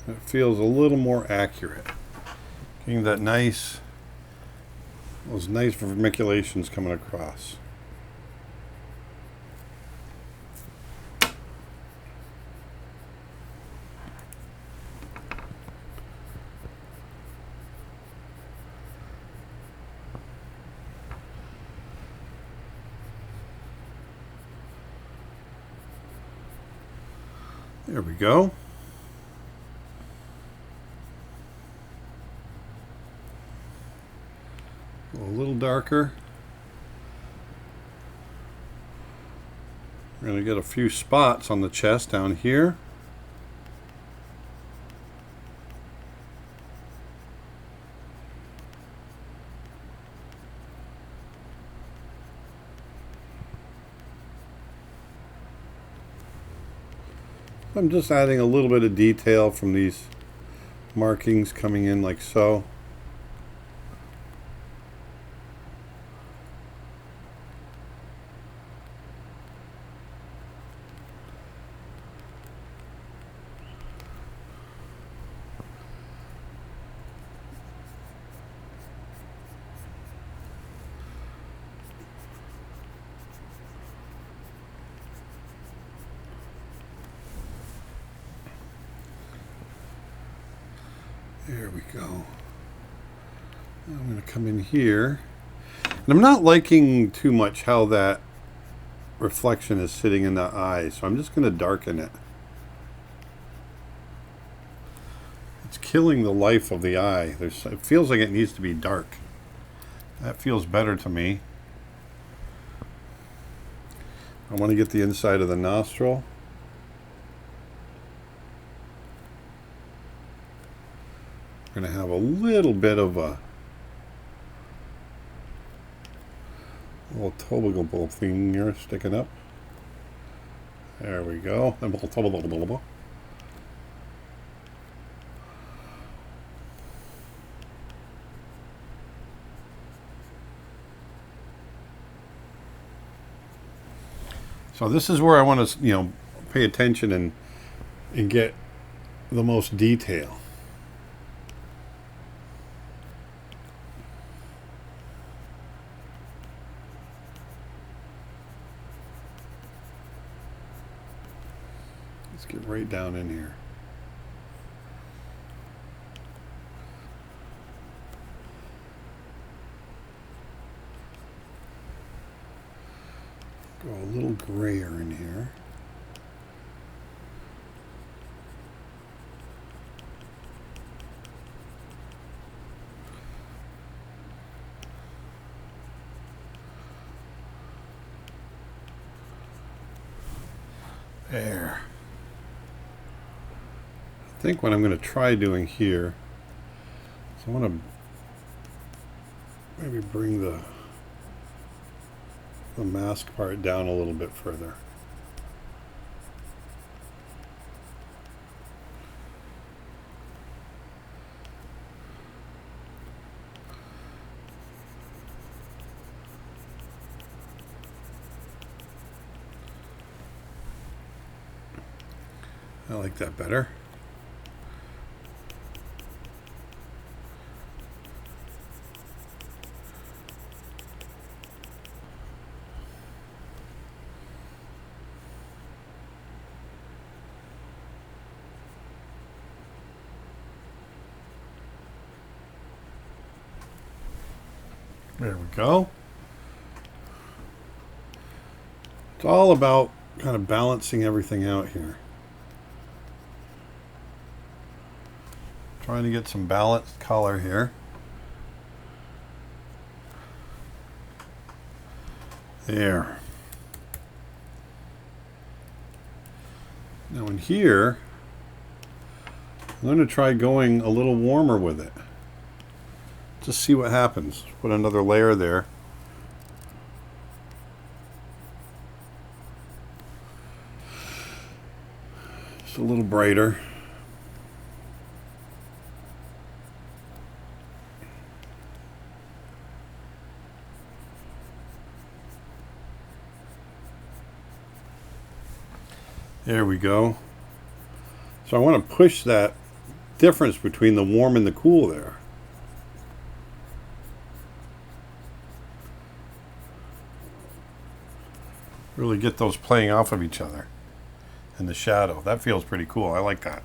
It feels a little more accurate. Getting that nice, those nice vermiculations coming across. There we go. Go a little darker. We're going to get a few spots on the chest down here. I'm just adding a little bit of detail from these markings coming in like so. There we go. I'm going to come in here. And I'm not liking too much how that reflection is sitting in the eye, so I'm just going to darken it. It's killing the life of the eye. It feels like it needs to be dark. That feels better to me. I want to get the inside of the nostril. We're going to have a little bit of a little tobacco thing here sticking up. There we go. So this is where I want to, pay attention and get the most detail. Let's get right down in here. Go a little grayer in here. There. I think what I'm going to try doing here is I want to maybe bring the mask part down a little bit further. I like that better. There we go. It's all about kind of balancing everything out here. Trying to get some balanced color here. There. Now in here, I'm going to try going a little warmer with it. Just see what happens. Put another layer there. Just a little brighter. There we go. So I want to push that difference between the warm and the cool there. Really get those playing off of each other in the shadow. That feels pretty cool. I like that.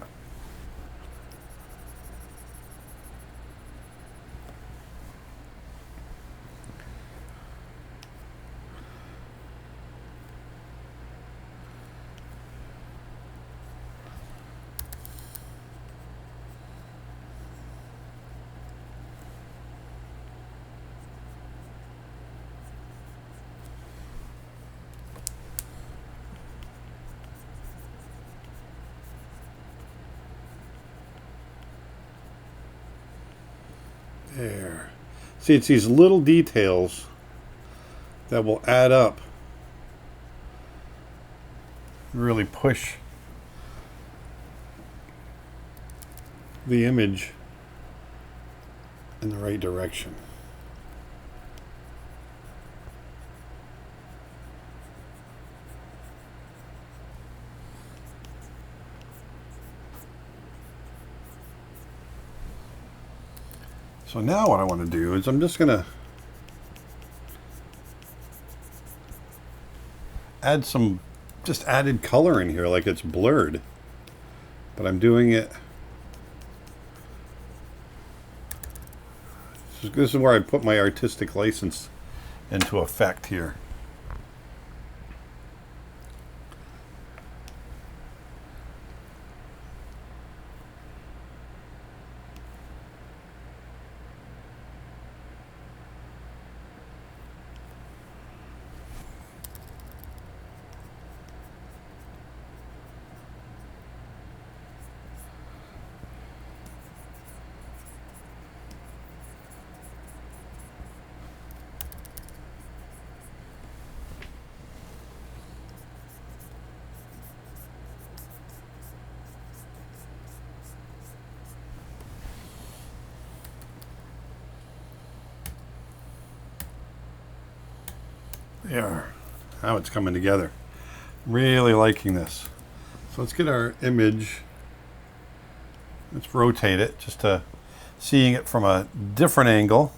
There. See, it's these little details that will add up. Really push the image in the right direction. So now what I want to do is I'm just going to add some just added color in here, like it's blurred, but I'm doing it. This is where I put my artistic license into effect here. There, how it's coming together. Really liking this. So let's get our image. Let's rotate it just to seeing it from a different angle.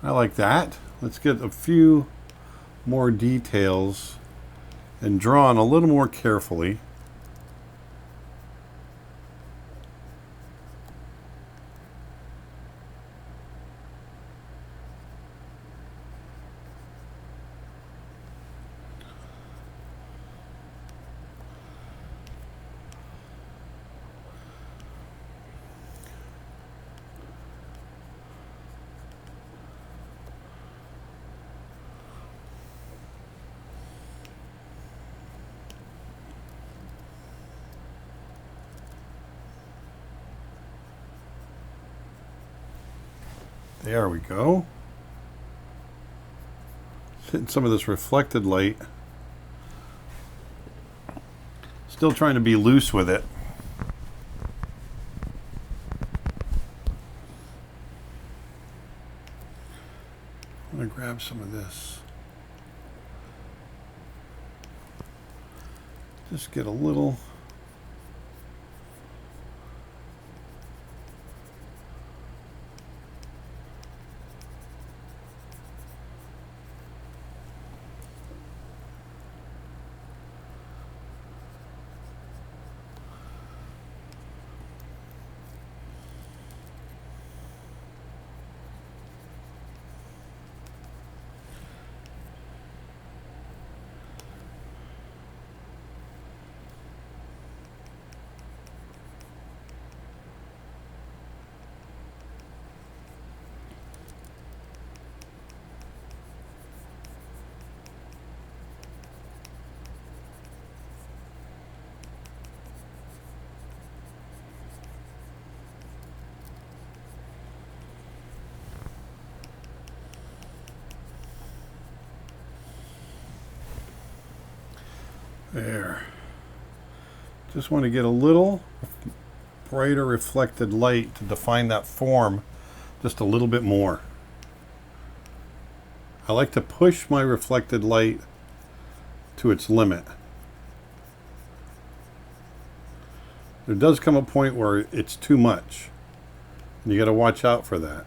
I like that. Let's get a few more details and drawn a little more carefully. There we go. Hitting some of this reflected light. Still trying to be loose with it. I'm going to grab some of this. Just get a little. There. Just want to get a little brighter reflected light to define that form just a little bit more. I like to push my reflected light to its limit. There does come a point where it's too much, and you got to watch out for that.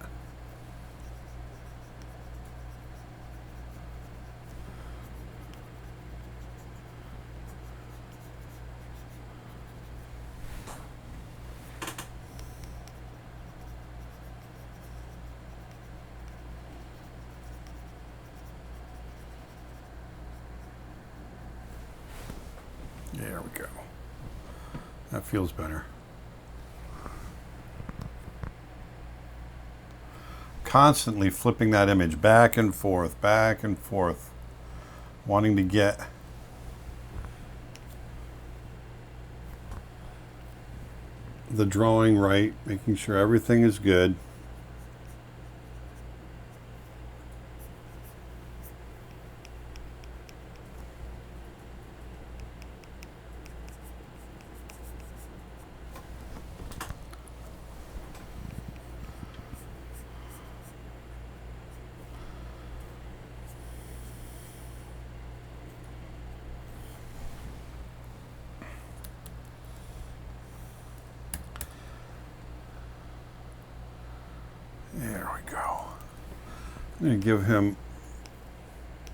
There we go. That feels better. Constantly flipping that image back and forth, wanting to get the drawing right, making sure everything is good. There we go. I'm going to give him,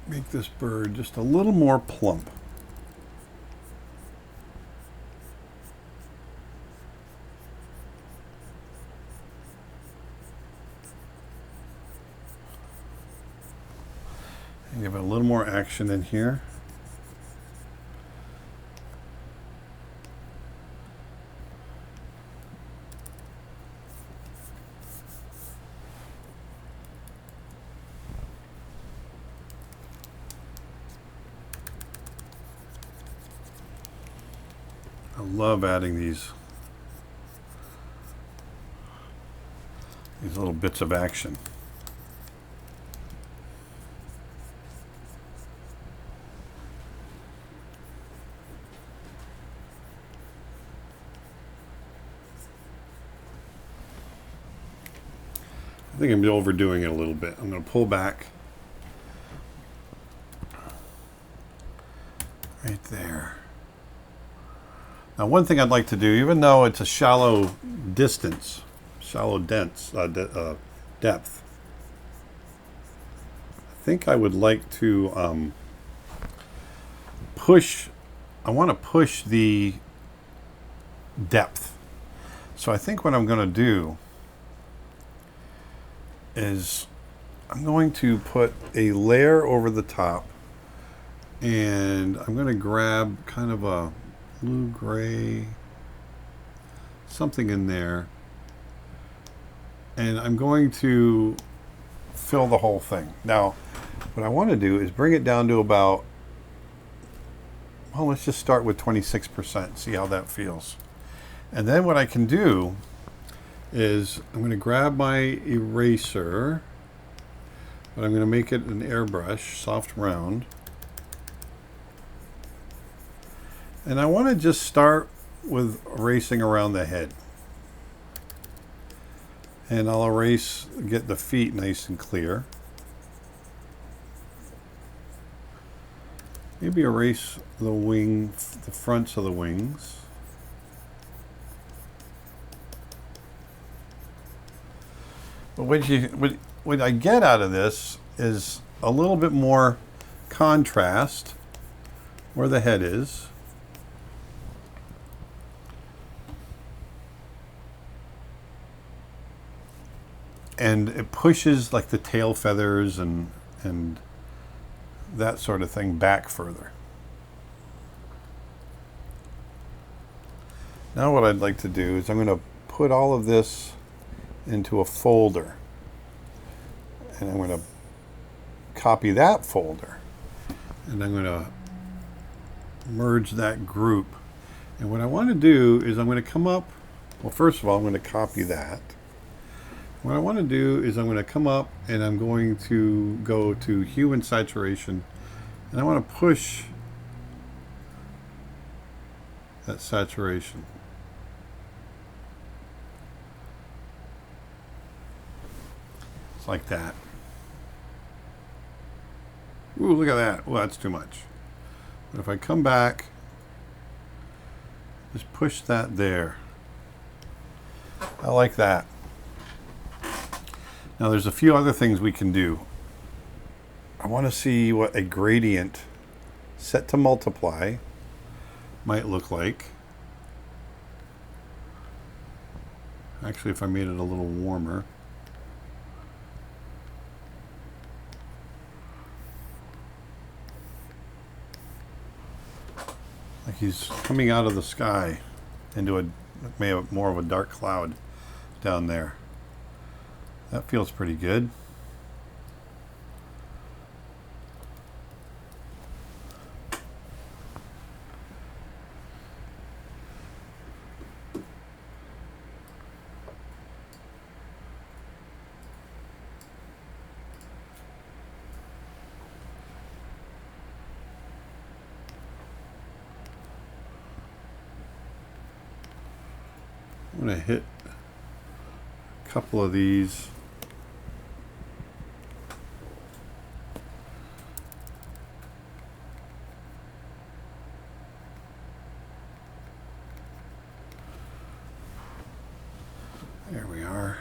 make this bird just a little more plump. And give it a little more action in here. I love adding these little bits of action. I think I'm overdoing it a little bit. I'm going to pull back right there. Now, one thing I'd like to do, even though it's a shallow distance, shallow depth, I think I would like to push. I want to push the depth. So I think what I'm going to do is I'm going to put a layer over the top, and I'm going to grab kind of a blue gray, something in there, and I'm going to fill the whole thing. Now, what I want to do is bring it down to about, well, let's just start with 26%, see how that feels. And then what I can do is I'm going to grab my eraser, but I'm going to make it an airbrush, soft round. And I want to just start with erasing around the head. And I'll get the feet nice and clear. Maybe erase the the fronts of the wings. But what I get out of this is a little bit more contrast where the head is. And it pushes like the tail feathers and that sort of thing back further. Now what I'd like to do is I'm going to put all of this into a folder. And I'm going to copy that folder. And I'm going to merge that group. And what I want to do is I'm going to come up, well, first of all, I'm going to copy that. What I want to do is I'm going to come up and I'm going to go to hue and saturation, and I want to push that saturation. It's like that. Ooh, look at that. Oh, that's too much. But if I come back, just push that there. I like that. Now there's a few other things we can do. I want to see what a gradient set to multiply might look like. Actually, if I made it a little warmer. Like he's coming out of the sky into more of a dark cloud down there. That feels pretty good. I'm going to hit a couple of these. There we are.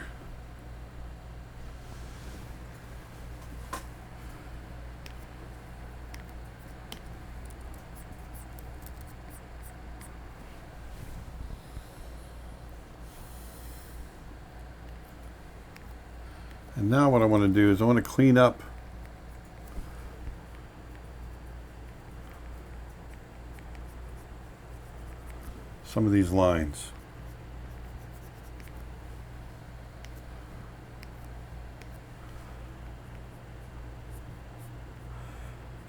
And now what I want to do is I want to clean up some of these lines.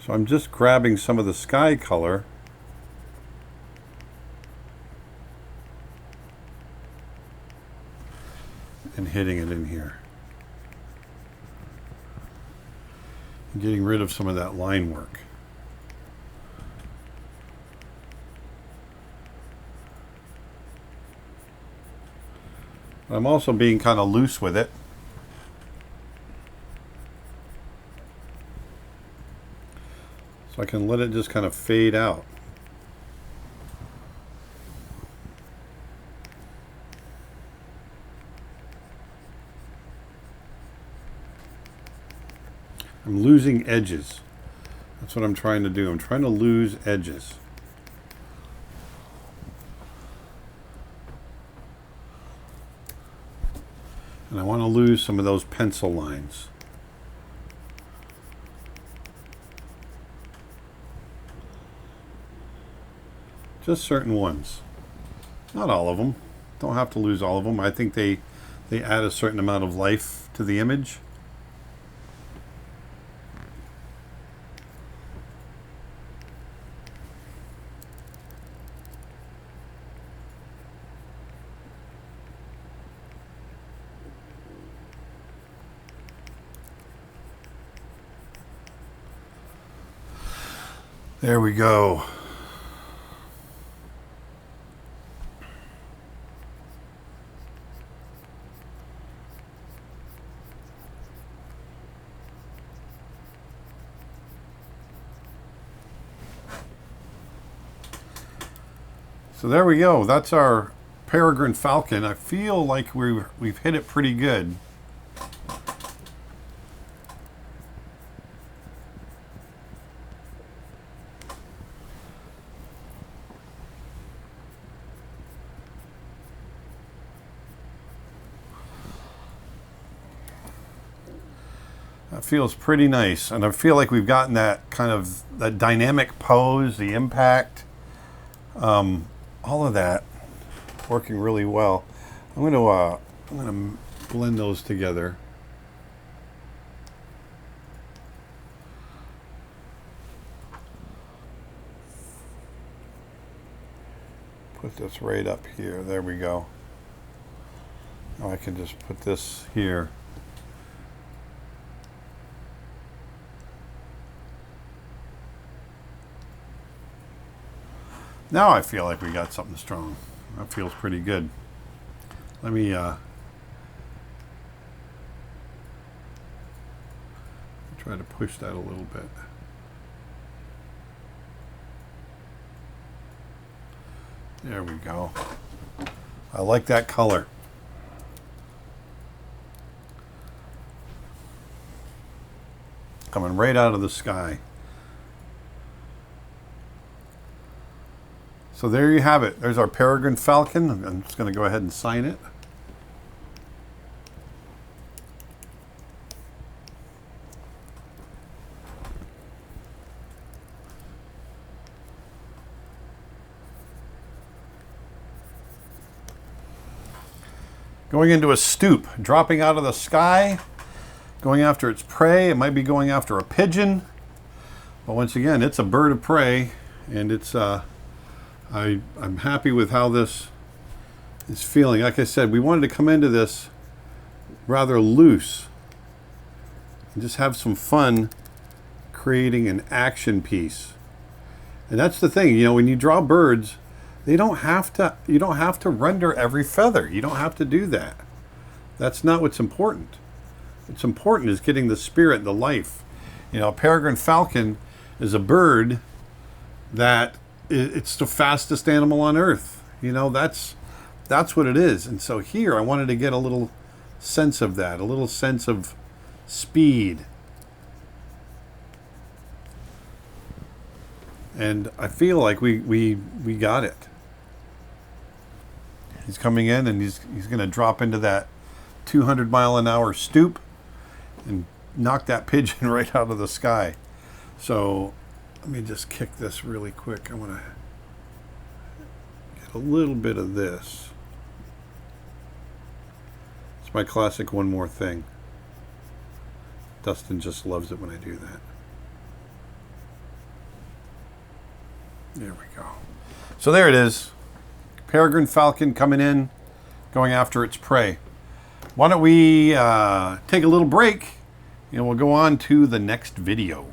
So I'm just grabbing some of the sky color and hitting it in here. And getting rid of some of that line work. But I'm also being kind of loose with it. So I can let it just kind of fade out. I'm losing edges. That's what I'm trying to do. I'm trying to lose edges. And I want to lose some of those pencil lines. Just certain ones. Not all of them. Don't have to lose all of them. I think they add a certain amount of life to the image. There we go. So there we go. That's our peregrine falcon. I feel like we've hit it pretty good. That feels pretty nice, and I feel like we've gotten that kind of that dynamic pose, the impact, all of that working really well. I'm gonna blend those together. Put this right up here. There we go. Now I can just put this here. Now I feel like we got something strong. That feels pretty good. Let me try to push that a little bit. There we go. I like that color. Coming right out of the sky. So there you have it. There's our peregrine falcon. I'm just going to go ahead and sign it. Going into a stoop, dropping out of the sky, going after its prey. It might be going after a pigeon, but once again, it's a bird of prey, and it's I'm happy with how this is feeling. Like I said, we wanted to come into this rather loose and just have some fun creating an action piece. And that's the thing, you know, when you draw birds, you don't have to render every feather. You don't have to do that. That's not what's important. What's important is getting the spirit, the life. You know, a peregrine falcon is a bird that it's the fastest animal on earth. You know, that's what it is. And so here I wanted to get a little sense of that, a little sense of speed. And I feel like we got it. He's coming in and he's going to drop into that 200-mile-an-hour stoop and knock that pigeon right out of the sky. So let me just kick this really quick. I want to get a little bit of this. It's my classic one more thing. Dustin just loves it when I do that. There we go. So there it is. Peregrine falcon coming in, going after its prey. Why don't we take a little break and we'll go on to the next video.